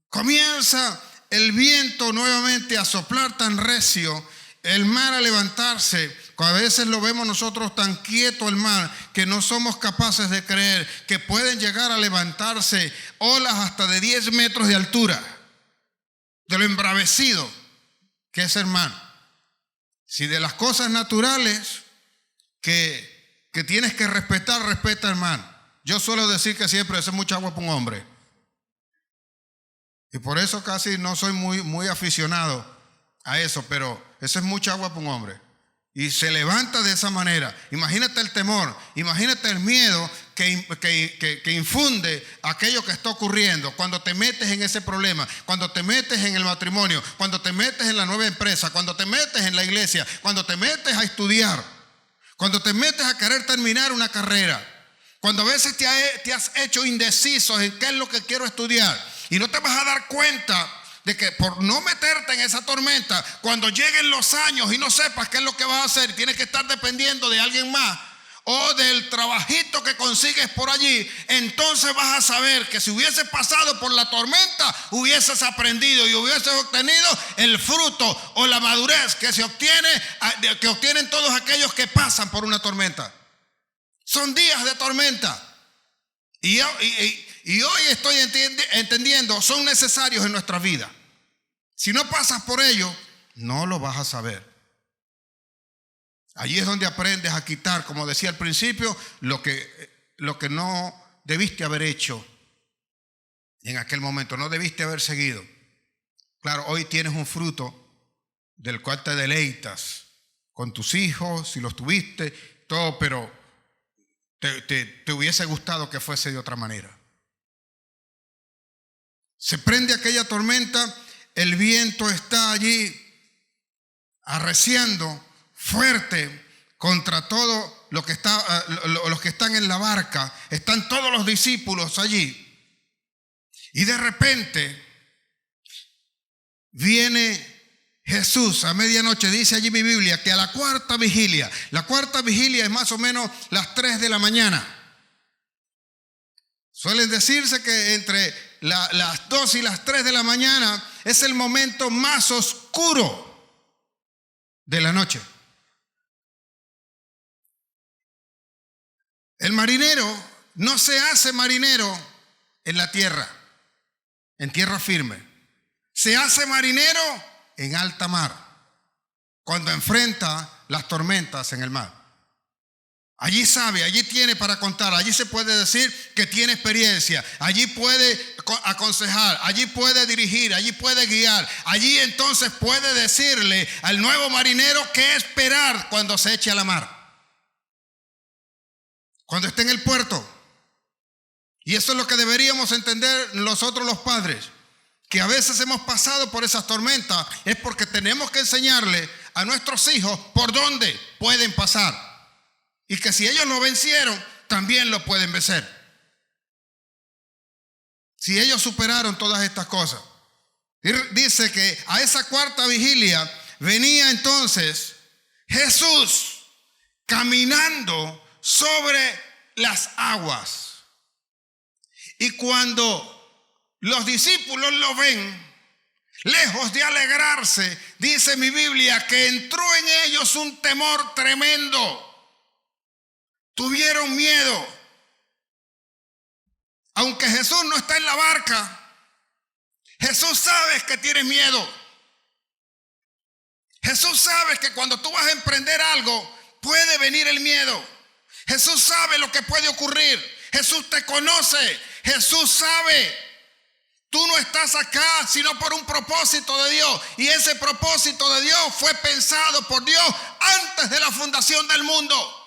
Comienza el viento nuevamente a soplar tan recio, el mar a levantarse. A veces lo vemos nosotros tan quieto el mar que no somos capaces de creer que pueden llegar a levantarse olas hasta de 10 metros de altura, de lo embravecido que es el mar. Si de las cosas naturales que tienes que respetar, respeta el mar. Yo suelo decir que siempre eso es mucha agua para un hombre. Y por eso casi no soy muy aficionado a eso, pero eso es mucha agua para un hombre. y se levanta de esa manera. Imagínate el temor, imagínate el miedo que infunde aquello que está ocurriendo cuando te metes en ese problema, cuando te metes en el matrimonio, cuando te metes en la nueva empresa, cuando te metes en la iglesia, cuando te metes a estudiar, cuando te metes a querer terminar una carrera, cuando a veces te has hecho indeciso en qué es lo que quiero estudiar y no te vas a dar cuenta de que por no meterte en esa tormenta, cuando lleguen los años y no sepas qué es lo que vas a hacer, tienes que estar dependiendo de alguien más o del trabajito que consigues por allí, entonces vas a saber que si hubieses pasado por la tormenta, hubieses aprendido y hubieses obtenido el fruto o la madurez que se obtiene, que obtienen todos aquellos que pasan por una tormenta. Son días de tormenta. Y hoy estoy entendiendo, son necesarios en nuestra vida. Si no pasas por ello, no lo vas a saber. Allí es donde aprendes a quitar, como decía al principio, lo que no debiste haber hecho en aquel momento, no debiste haber seguido. Claro, hoy tienes un fruto del cual te deleitas con tus hijos, si los tuviste, todo, pero te hubiese gustado que fuese de otra manera. Se prende aquella tormenta, el viento está allí arreciando fuerte contra todo los que están en la barca. Están todos los discípulos allí. Y de repente viene Jesús a medianoche. Dice allí mi Biblia que a la cuarta vigilia es más o menos las 3 de la mañana. Suelen decirse que entre las 2 y las 3 de la mañana es el momento más oscuro de la noche. El marinero no se hace marinero en la tierra, en tierra firme. Se hace marinero en alta mar, cuando enfrenta las tormentas en el mar. Allí sabe, allí tiene para contar, allí se puede decir que tiene experiencia, allí puede aconsejar, allí puede dirigir, allí puede guiar, allí entonces puede decirle al nuevo marinero qué esperar cuando se eche a la mar, cuando esté en el puerto. Y eso es lo que deberíamos entender nosotros los padres, que a veces hemos pasado por esas tormentas, es porque tenemos que enseñarle a nuestros hijos por dónde pueden pasar. Y que si ellos lo vencieron, también lo pueden vencer. Si ellos superaron todas estas cosas. Dice que a esa cuarta vigilia venía entonces Jesús caminando sobre las aguas. Y cuando los discípulos lo ven, lejos de alegrarse, dice mi Biblia que entró en ellos un temor tremendo. Tuvieron miedo. Aunque Jesús no está en la barca, Jesús sabe que tienes miedo. Jesús sabe que cuando tú vas a emprender algo, puede venir el miedo. Jesús sabe lo que puede ocurrir. Jesús te conoce. Jesús sabe. Tú no estás acá sino por un propósito de Dios. Y ese propósito de Dios fue pensado por Dios antes de la fundación del mundo.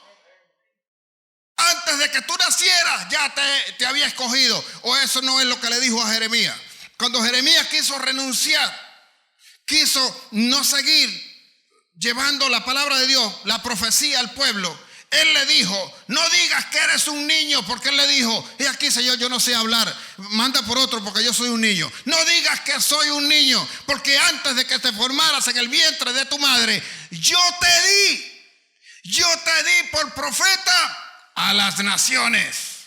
Antes de que tú nacieras ya te había escogido. O eso no es lo que le dijo a Jeremías. Cuando Jeremías quiso renunciar, quiso no seguir llevando la palabra de Dios, la profecía al pueblo, él le dijo, no digas que eres un niño, porque él le dijo, y aquí Señor, yo no sé hablar, manda por otro porque yo soy un niño. No digas que soy un niño, porque antes de que te formaras en el vientre de tu madre, yo te di por profeta a las naciones,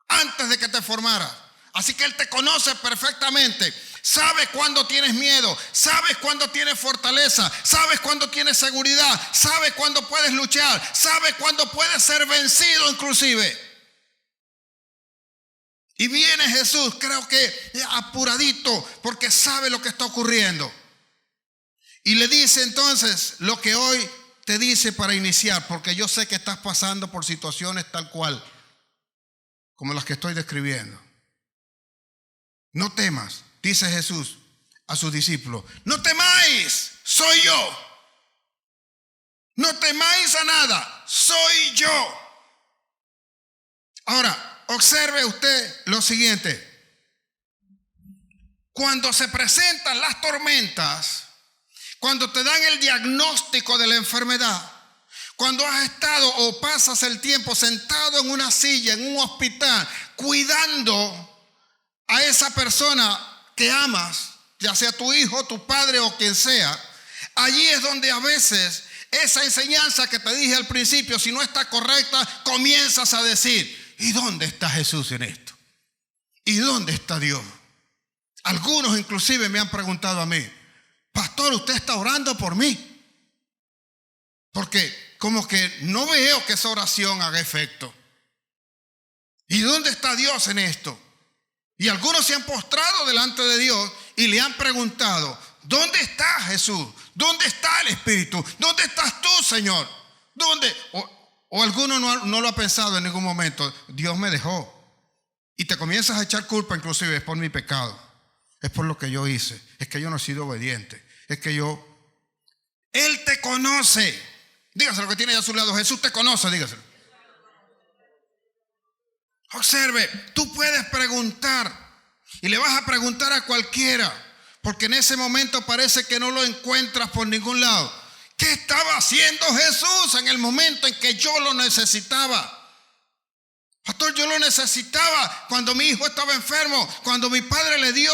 antes de que te formaras. Así que Él te conoce perfectamente. Sabes cuándo tienes miedo, sabes cuándo tienes fortaleza, sabes cuándo tienes seguridad, sabes cuándo puedes luchar, sabes cuándo puedes ser vencido inclusive. Y viene Jesús, creo que apuradito, porque sabe lo que está ocurriendo. Y le dice entonces lo que hoy te dice para iniciar, porque yo sé que estás pasando por situaciones tal cual como las que estoy describiendo. No temas, dice Jesús a sus discípulos. No temáis, soy yo. No temáis a nada, soy yo. Ahora, observe usted lo siguiente. Cuando se presentan las tormentas, cuando te dan el diagnóstico de la enfermedad, cuando has estado o pasas el tiempo sentado en una silla, en un hospital, cuidando a esa persona que amas, ya sea tu hijo, tu padre o quien sea, allí es donde a veces esa enseñanza que te dije al principio, si no está correcta, comienzas a decir, ¿y dónde está Jesús en esto? ¿Y dónde está Dios? Algunos inclusive me han preguntado a mí, pastor, ¿usted está orando por mí? Porque como que no veo que esa oración haga efecto. ¿Y dónde está Dios en esto? Y algunos se han postrado delante de Dios y le han preguntado, ¿dónde está Jesús? ¿Dónde está el Espíritu? ¿Dónde estás tú, Señor? ¿Dónde? O alguno no lo ha pensado en ningún momento. Dios me dejó. Y te comienzas a echar culpa, inclusive, es por mi pecado. Es por lo que yo hice. Es que yo no he sido obediente. Es que Él te conoce. Dígaselo que tiene a su lado. Jesús te conoce, dígaselo. Observe, tú puedes preguntar. Y le vas a preguntar a cualquiera. Porque en ese momento parece que no lo encuentras por ningún lado. ¿Qué estaba haciendo Jesús en el momento en que yo lo necesitaba? Pastor, yo lo necesitaba cuando mi hijo estaba enfermo, cuando mi padre le dio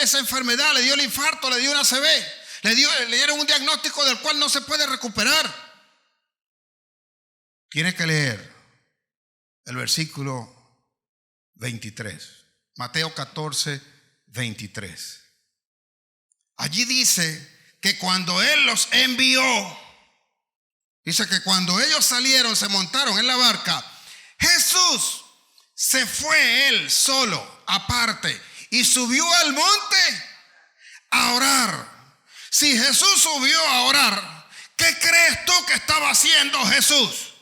esa enfermedad, le dio el infarto, le dio una ACV, le dieron un diagnóstico del cual no se puede recuperar. Tienes que leer el versículo 23, Mateo 14, 23. Allí dice que cuando Él los envió, dice que cuando ellos salieron, se montaron en la barca, Jesús se fue Él solo, aparte, y subió al monte a orar. Si Jesús subió a orar, ¿qué crees tú que estaba haciendo Jesús?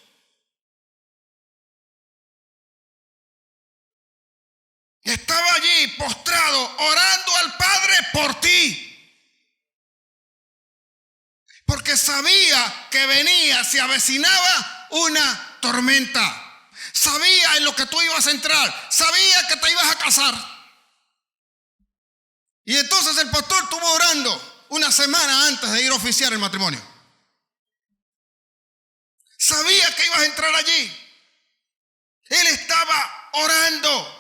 Estaba allí postrado, orando al Padre por ti. Porque sabía que venía, se avecinaba una tormenta. Sabía en lo que tú ibas a entrar. Sabía que te ibas a casar. Y entonces el pastor estuvo orando una semana antes de ir a oficiar el matrimonio. Sabía que ibas a entrar allí. Él estaba orando.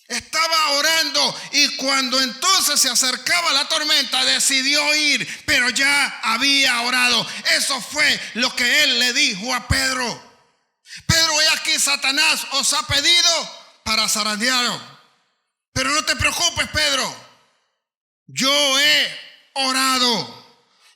Estaba orando y cuando entonces se acercaba la tormenta decidió ir, pero ya había orado. Eso fue lo que él le dijo a Pedro. Pedro, he aquí Satanás os ha pedido para zarandearos. Pero no te preocupes, Pedro. Yo he orado.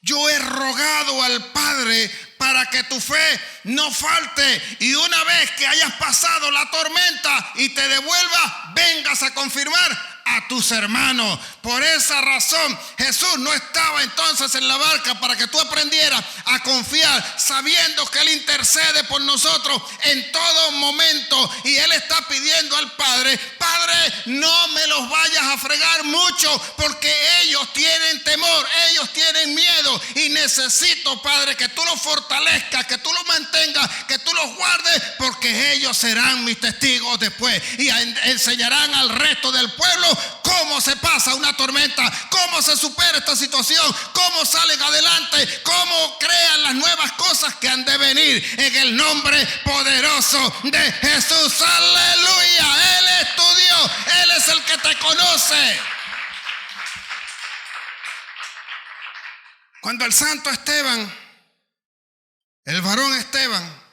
Yo he rogado al Padre para que tu fe no falte. Y una vez que hayas pasado la tormenta y te devuelvas, vengas a confirmar a tus hermanos. Por esa razón Jesús no estaba entonces en la barca para que tú aprendieras a confiar, sabiendo que Él intercede por nosotros en todo momento. Y Él está pidiendo al Padre: Padre, no me los vayas a fregar mucho, porque ellos tienen temor, ellos tienen miedo, y necesito, Padre, que tú los fortalezcas, que tú los mantengas, que tú los guardes, porque ellos serán mis testigos después y enseñarán al resto del pueblo cómo se pasa una tormenta, cómo se supera esta situación, cómo salen adelante, cómo crean las nuevas cosas que han de venir en el nombre poderoso de Jesús. Aleluya. Él es tu Dios, Él es el que te conoce. Cuando el santo Esteban, el varón Esteban,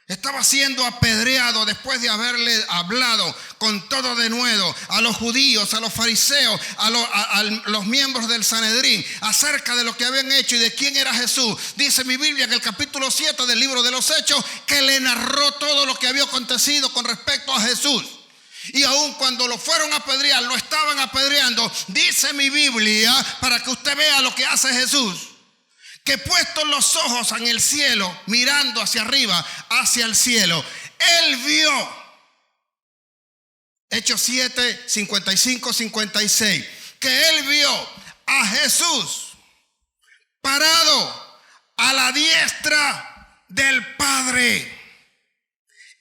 estaba siendo apedreado después de haberle hablado con todo denuedo a los judíos, a los fariseos, a los miembros del Sanedrín acerca de lo que habían hecho y de quién era Jesús. Dice mi Biblia en el capítulo 7 del libro de los Hechos que le narró todo lo que había acontecido con respecto a Jesús. Y aun cuando lo fueron a apedrear, lo estaban apedreando, dice mi Biblia, para que usted vea lo que hace Jesús, que puestos los ojos en el cielo, mirando hacia arriba, hacia el cielo, Él vio, Hechos 7, 55, 56, que Él vio a Jesús parado a la diestra del Padre,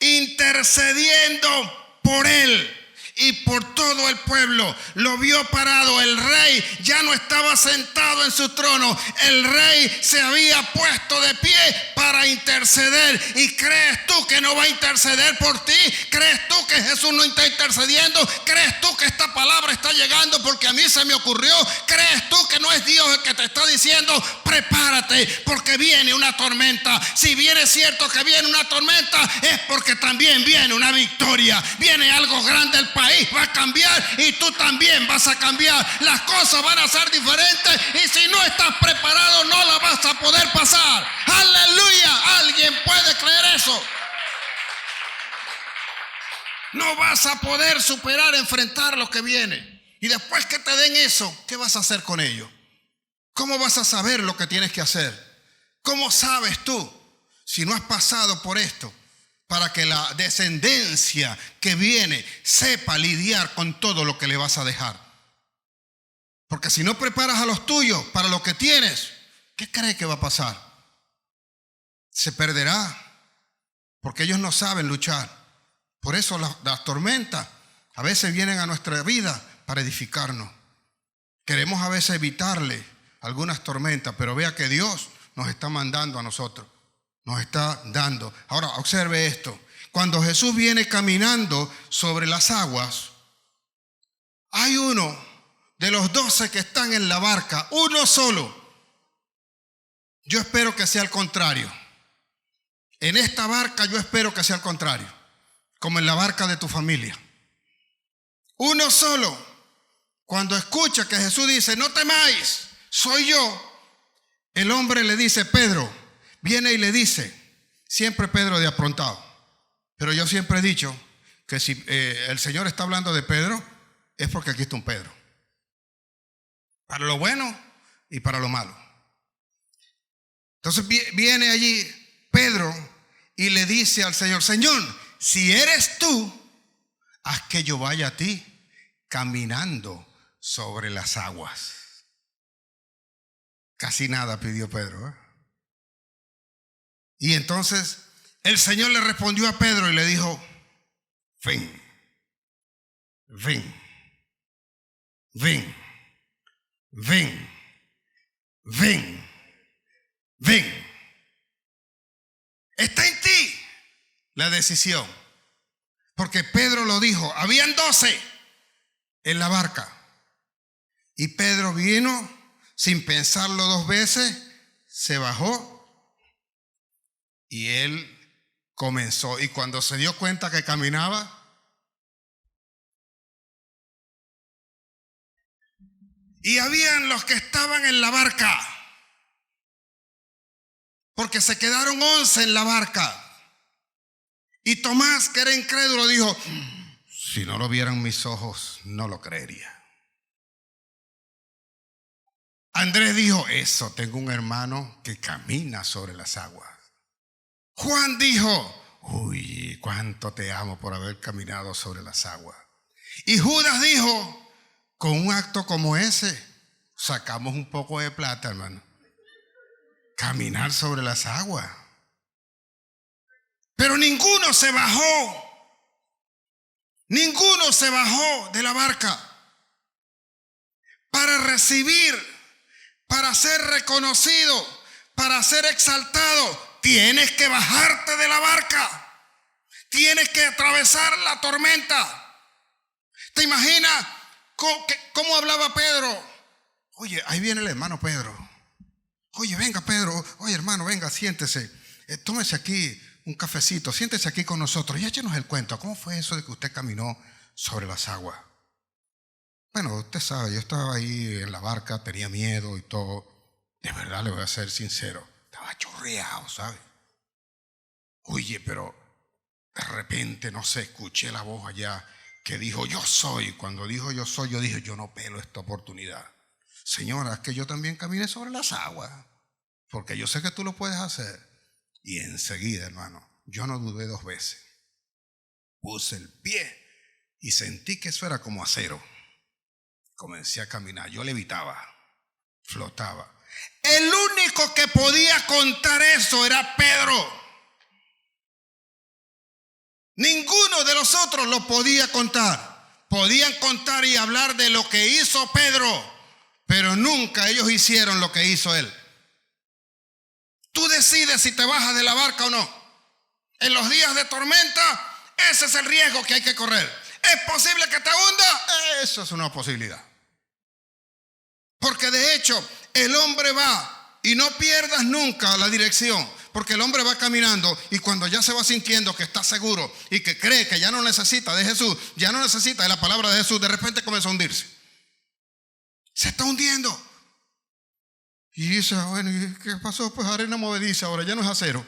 intercediendo por él y por todo el pueblo. Lo vio parado. El rey ya no estaba sentado en su trono. El rey se había puesto de pie para interceder. ¿Y crees tú que no va a interceder por ti? ¿Crees tú que Jesús no está intercediendo? ¿Crees tú que esta palabra está llegando porque a mí se me ocurrió? ¿Crees tú que no es Dios el que te está diciendo prepárate porque viene una tormenta? Si bien es cierto que viene una tormenta, es porque también viene una victoria. Viene algo grande. El país va a cambiar y tú también vas a cambiar. Las cosas van a ser diferentes y si no estás preparado no la vas a poder pasar. Aleluya. ¿Alguien puede creer eso? No vas a poder superar, enfrentar lo que viene. Y después que te den eso, ¿qué vas a hacer con ello? ¿Cómo vas a saber lo que tienes que hacer? ¿Cómo sabes tú si no has pasado por esto? Para que la descendencia que viene sepa lidiar con todo lo que le vas a dejar. Porque si no preparas a los tuyos para lo que tienes, ¿qué crees que va a pasar? Se perderá. Porque ellos no saben luchar. Por eso las tormentas a veces vienen a nuestra vida para edificarnos. Queremos a veces evitarle algunas tormentas, pero vea que Dios nos está mandando a nosotros. Nos está dando. Ahora observe esto. Cuando Jesús viene caminando sobre las aguas, hay uno de los 12 que están en la barca, uno solo. Yo espero que sea al contrario. En esta barca yo espero que sea al contrario, como en la barca de tu familia. Uno solo. Cuando escucha que Jesús dice, no temáis, soy yo. El hombre le dice, Pedro, viene y le dice, siempre Pedro de aprontado, pero yo siempre he dicho que si el Señor está hablando de Pedro, es porque aquí está un Pedro. Para lo bueno y para lo malo. Entonces viene allí Pedro y le dice al Señor, Señor, si eres tú, haz que yo vaya a ti caminando sobre las aguas. Casi nada pidió Pedro, ¿eh? Y entonces el Señor le respondió a Pedro y le dijo, ven, ven, ven, ven, ven, ven. Está en ti la decisión. Porque Pedro lo dijo, habían 12 en la barca. Y Pedro vino sin pensarlo 2 veces, se bajó. Y él comenzó, y cuando se dio cuenta que caminaba, y habían los que estaban en la barca, porque se quedaron 11 en la barca. Y Tomás, que era incrédulo, dijo, si no lo vieran mis ojos, no lo creería. Andrés dijo, eso, tengo un hermano que camina sobre las aguas. Juan dijo, uy, cuánto te amo por haber caminado sobre las aguas. Y Judas dijo, con un acto como ese, sacamos un poco de plata, hermano. Caminar sobre las aguas. Pero ninguno se bajó. Ninguno se bajó de la barca para recibir, para ser reconocido, para ser exaltado. Tienes que bajarte de la barca. Tienes que atravesar la tormenta. ¿Te imaginas cómo hablaba Pedro? Oye, ahí viene el hermano Pedro. Oye, venga Pedro. Oye, hermano, venga, siéntese. Tómese aquí un cafecito. Siéntese aquí con nosotros y échenos el cuento. ¿Cómo fue eso de que usted caminó sobre las aguas? Bueno, usted sabe, yo estaba ahí en la barca, tenía miedo y todo. De verdad le voy a ser sincero. Estaba chorreado, ¿sabes? Oye, pero de repente, no sé, escuché la voz allá que dijo, yo soy. Cuando dijo yo soy, yo dije, yo no pelo esta oportunidad. Señora, es que yo también caminé sobre las aguas, porque yo sé que tú lo puedes hacer. Y enseguida, hermano, yo no dudé 2 veces. Puse el pie y sentí que eso era como acero. Comencé a caminar, yo levitaba, flotaba. El único que podía contar eso era Pedro. Ninguno de los otros lo podía contar. Podían contar y hablar de lo que hizo Pedro, pero nunca ellos hicieron lo que hizo él. Tú decides si te bajas de la barca o no. En los días de tormenta, ese es el riesgo que hay que correr. ¿Es posible que te hunda? Eso es una posibilidad. Porque de hecho, el hombre va, y no pierdas nunca la dirección, porque el hombre va caminando y cuando ya se va sintiendo que está seguro y que cree que ya no necesita de Jesús, ya no necesita de la palabra de Jesús, de repente comienza a hundirse. Se está hundiendo. Y dice, bueno, ¿y qué pasó? Pues arena movediza, ahora ya no es acero.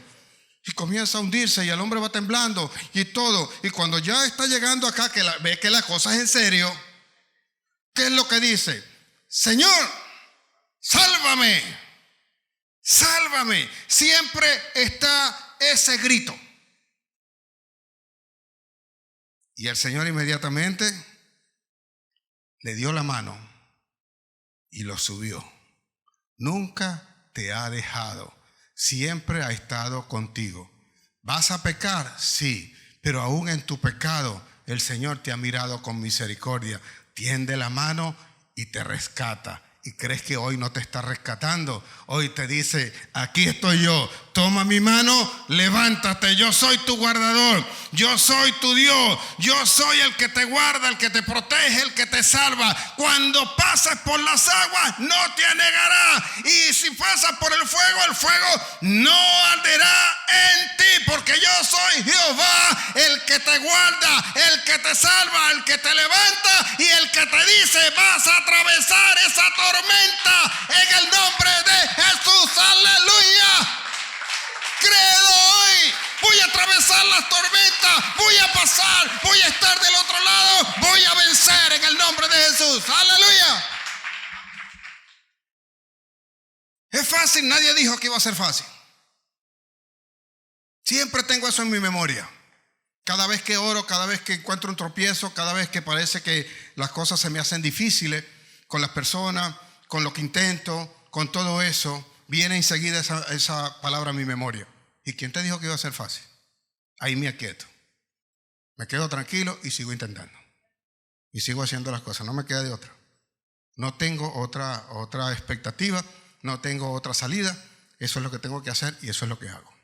Y comienza a hundirse y el hombre va temblando y todo. Y cuando ya está llegando acá, que ve que la cosa es en serio, ¿qué es lo que dice? Señor, sálvame, sálvame. Siempre está ese grito. Y el Señor inmediatamente le dio la mano y lo subió. Nunca te ha dejado. Siempre ha estado contigo. ¿Vas a pecar? Sí, pero aún en tu pecado el Señor te ha mirado con misericordia, tiende la mano y te rescata. ¿Y crees que hoy no te está rescatando? Hoy te dice, aquí estoy yo, toma mi mano, levántate, yo soy tu guardador, yo soy tu Dios, yo soy el que te guarda, el que te protege, el que te salva. Cuando pases por las aguas no te anegará, y si pasas por el fuego no arderá en ti, porque yo soy Jehová, el que te guarda, el que te salva, el que te levanta y el que te dice, vas a atravesar esa tormenta en el nombre de Jesús. Aleluya. Credo hoy. Voy a atravesar las tormentas, voy a pasar, voy a estar del otro lado, voy a vencer en el nombre de Jesús. Aleluya. Es fácil, nadie dijo que iba a ser fácil. Siempre tengo eso en mi memoria. Cada vez que oro, cada vez que encuentro un tropiezo, cada vez que parece que las cosas se me hacen difíciles con las personas, con lo que intento, con todo eso, viene enseguida esa palabra a mi memoria. ¿Y quién te dijo que iba a ser fácil? Ahí me aquieto. Me quedo tranquilo y sigo intentando. Y sigo haciendo las cosas. No me queda de otra. No tengo otra expectativa. No tengo otra salida. Eso es lo que tengo que hacer y eso es lo que hago.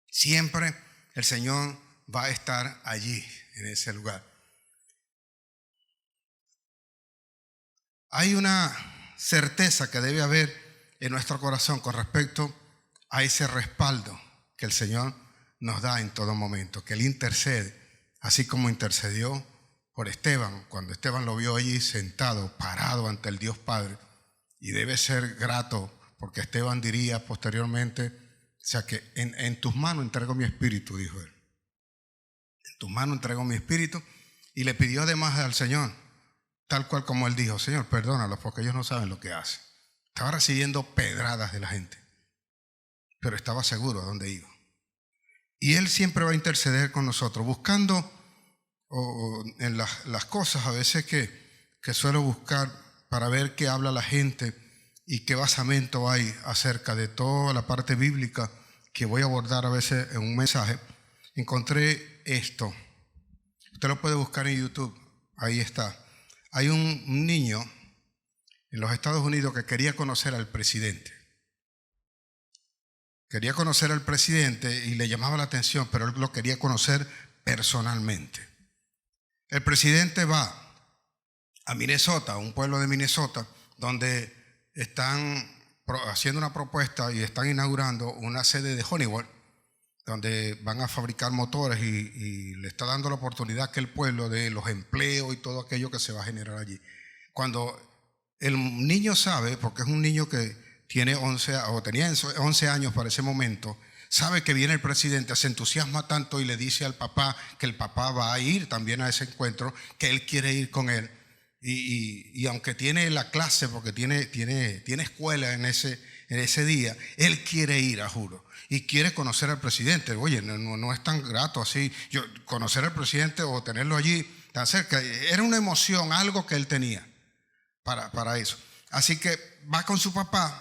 Siempre el Señor va a estar allí, en ese lugar. Hay una certeza que debe haber en nuestro corazón con respecto a ese respaldo que el Señor nos da en todo momento, que Él intercede, así como intercedió por Esteban, cuando Esteban lo vio allí sentado, parado ante el Dios Padre, y debe ser grato, porque Esteban diría posteriormente, o sea que en tus manos entrego mi espíritu, dijo él. En tus manos entrego mi espíritu, y le pidió además al Señor, tal cual como él dijo, Señor, perdónalos porque ellos no saben lo que hacen. Estaba recibiendo pedradas de la gente, pero estaba seguro a dónde iba. Y Él siempre va a interceder con nosotros, buscando en las cosas a veces que suelo buscar para ver qué habla la gente y qué basamento hay acerca de toda la parte bíblica que voy a abordar a veces en un mensaje. Encontré esto. Usted lo puede buscar en YouTube, ahí está. Hay un niño en los Estados Unidos que quería conocer al presidente. Quería conocer al presidente y le llamaba la atención, pero él lo quería conocer personalmente. El presidente va a Minnesota, un pueblo de Minnesota, donde están haciendo una propuesta y están inaugurando una sede de Honeywell, donde van a fabricar motores y le está dando la oportunidad que el pueblo de los empleos y todo aquello que se va a generar allí. Cuando el niño sabe, porque es un niño que tiene 11 o tenía 11 años para ese momento, sabe que viene el presidente, se entusiasma tanto y le dice al papá que el papá va a ir también a ese encuentro, que él quiere ir con él. Y aunque tiene la clase, porque tiene escuela en ese día, él quiere ir, a juro. Y quiere conocer al presidente. Oye, no es tan grato así. Conocer al presidente o tenerlo allí tan cerca, era una emoción, algo que él tenía para eso. Así que va con su papá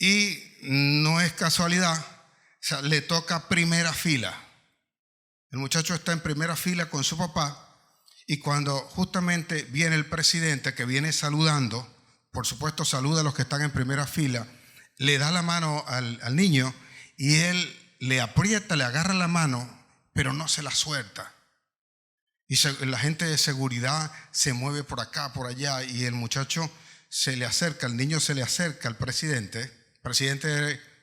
Y no es casualidad, o sea, le toca primera fila. El muchacho está en primera fila con su papá y cuando justamente viene el presidente que viene saludando, por supuesto saluda a los que están en primera fila, le da la mano al niño y él le aprieta, le agarra la mano, pero no se la suelta. Y la gente de seguridad se mueve por acá, por allá y el muchacho se le acerca, el niño se le acerca al presidente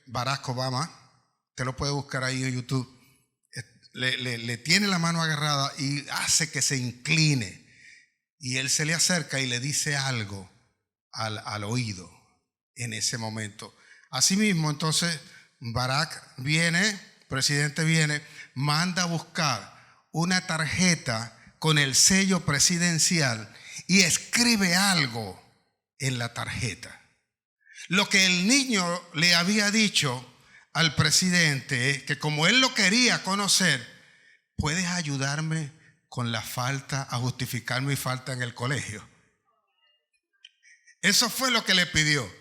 Barack Obama, te lo puede buscar ahí en YouTube. Le tiene la mano agarrada y hace que se incline y él se le acerca y le dice algo al oído en ese momento. Asimismo, entonces presidente viene, manda a buscar una tarjeta con el sello presidencial y escribe algo en la tarjeta. Lo que el niño le había dicho al presidente, que como él lo quería conocer, ¿puedes ayudarme con la falta, a justificar mi falta en el colegio? Eso fue lo que le pidió.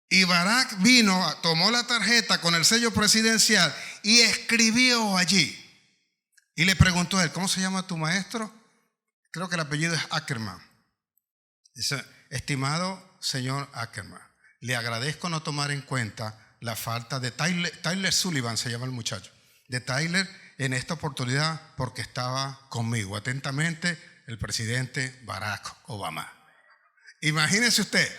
Y Barack vino, tomó la tarjeta con el sello presidencial y escribió allí. Y le preguntó a él, ¿cómo se llama tu maestro? Creo que el apellido es Ackerman. Dice, estimado señor Ackerman, le agradezco no tomar en cuenta la falta de Tyler Sullivan, se llama el muchacho, de Tyler en esta oportunidad porque estaba conmigo. Atentamente, el presidente Barack Obama. Imagínese usted,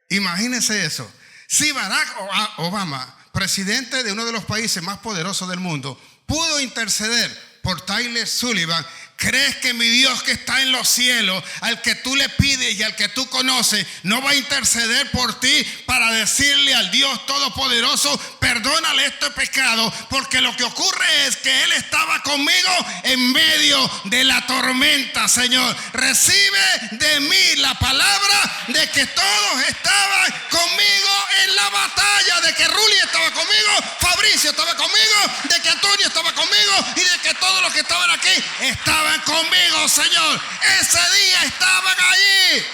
imagínese eso. Si Barack Obama, presidente de uno de los países más poderosos del mundo, pudo interceder por Tyler Sullivan, ¿crees que mi Dios que está en los cielos, al que tú le pides y al que tú conoces, no va a interceder por ti para decirle al Dios Todopoderoso, perdónale este pecado? Porque lo que ocurre es que Él estaba conmigo en medio de la tormenta, Señor. Recibe de mí la palabra de que todos estaban conmigo en la batalla, de que Ruli estaba conmigo, Fabricio estaba conmigo, de que Antonio estaba conmigo y de que todos los que estaban aquí estaban conmigo, Señor. Ese día estaban allí.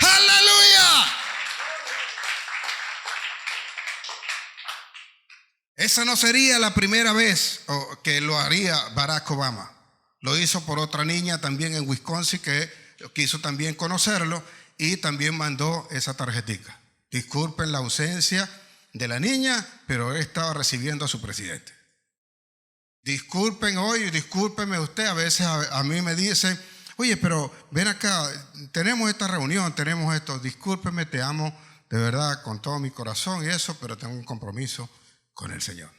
¡Aleluya! Esa no sería la primera vez que lo haría Barack Obama. Lo hizo por otra niña también en Wisconsin que quiso también conocerlo y también mandó esa tarjetita. Disculpen la ausencia de la niña, pero él estaba recibiendo a su presidente. Disculpen hoy, discúlpeme usted, a veces a mí me dicen, oye, pero ven acá, tenemos esta reunión, tenemos esto, discúlpeme, te amo de verdad con todo mi corazón y eso, pero tengo un compromiso con el Señor.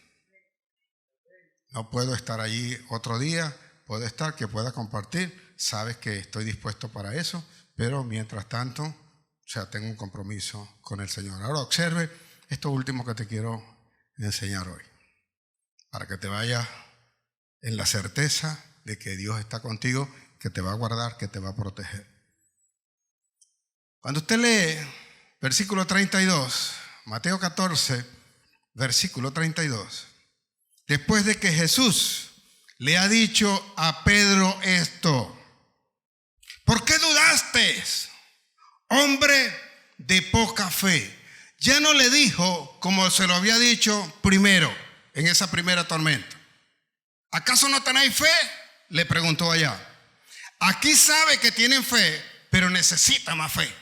No puedo estar allí otro día, puedo estar, que pueda compartir, sabes que estoy dispuesto para eso, pero mientras tanto, o sea, tengo un compromiso con el Señor. Ahora observe esto último que te quiero enseñar hoy, para que te vayas en la certeza de que Dios está contigo, que te va a guardar, que te va a proteger. Cuando usted lee versículo 32, Mateo 14, versículo 32, después de que Jesús le ha dicho a Pedro esto, ¿por qué dudaste, hombre de poca fe? Ya no le dijo como se lo había dicho primero, en esa primera tormenta. ¿Acaso no tenéis fe?, le preguntó allá. Aquí sabe que tienen fe, pero necesita más fe.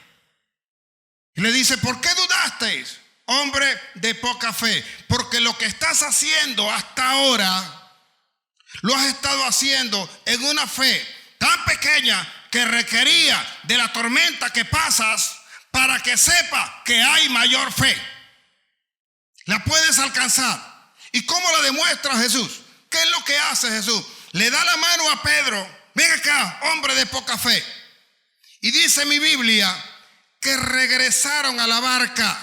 Y le dice, ¿por qué dudasteis, hombre de poca fe? Porque lo que estás haciendo hasta ahora, lo has estado haciendo en una fe tan pequeña que requería de la tormenta que pasas para que sepa que hay mayor fe. La puedes alcanzar. ¿Y cómo la demuestra Jesús? ¿Qué es lo que hace Jesús? Le da la mano a Pedro. Ven acá, hombre de poca fe. Y dice mi Biblia que regresaron a la barca.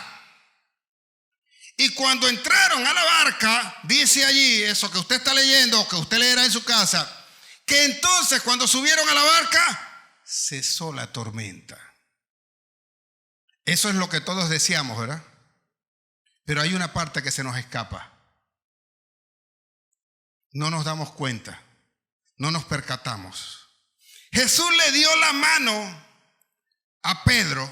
Y cuando entraron a la barca, dice allí, eso que usted está leyendo, que usted leerá en su casa, que entonces cuando subieron a la barca, cesó la tormenta. Eso es lo que todos deseamos, ¿verdad? Pero hay una parte que se nos escapa. No nos damos cuenta, no nos percatamos. Jesús le dio la mano a Pedro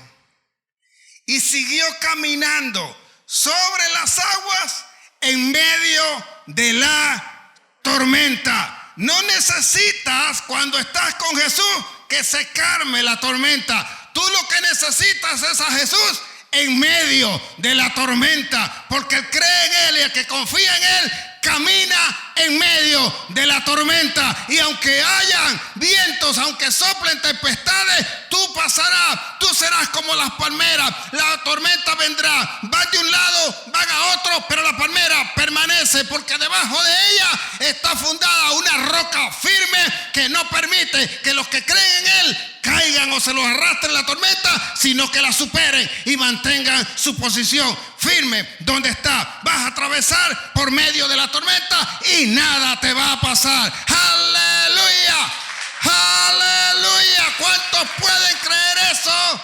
y siguió caminando sobre las aguas en medio de la tormenta. No necesitas, cuando estás con Jesús, que se calme la tormenta. Tú lo que necesitas es a Jesús en medio de la tormenta, porque el cree en Él y el que confía en Él camina en medio de la tormenta. Y aunque hayan vientos, aunque soplen tempestades, tú pasarás, tú serás como las palmeras. La tormenta vendrá, van de un lado, van a otro, pero la palmera permanece, porque debajo de ella está fundada una roca firme que no permite que los que creen en Él caigan o se los arrastren la tormenta, sino que la superen y mantengan su posición firme donde está. Vas a atravesar por medio de la tormenta y nada te va a pasar. ¡Aleluya! ¡Aleluya! ¿Cuántos pueden creer eso?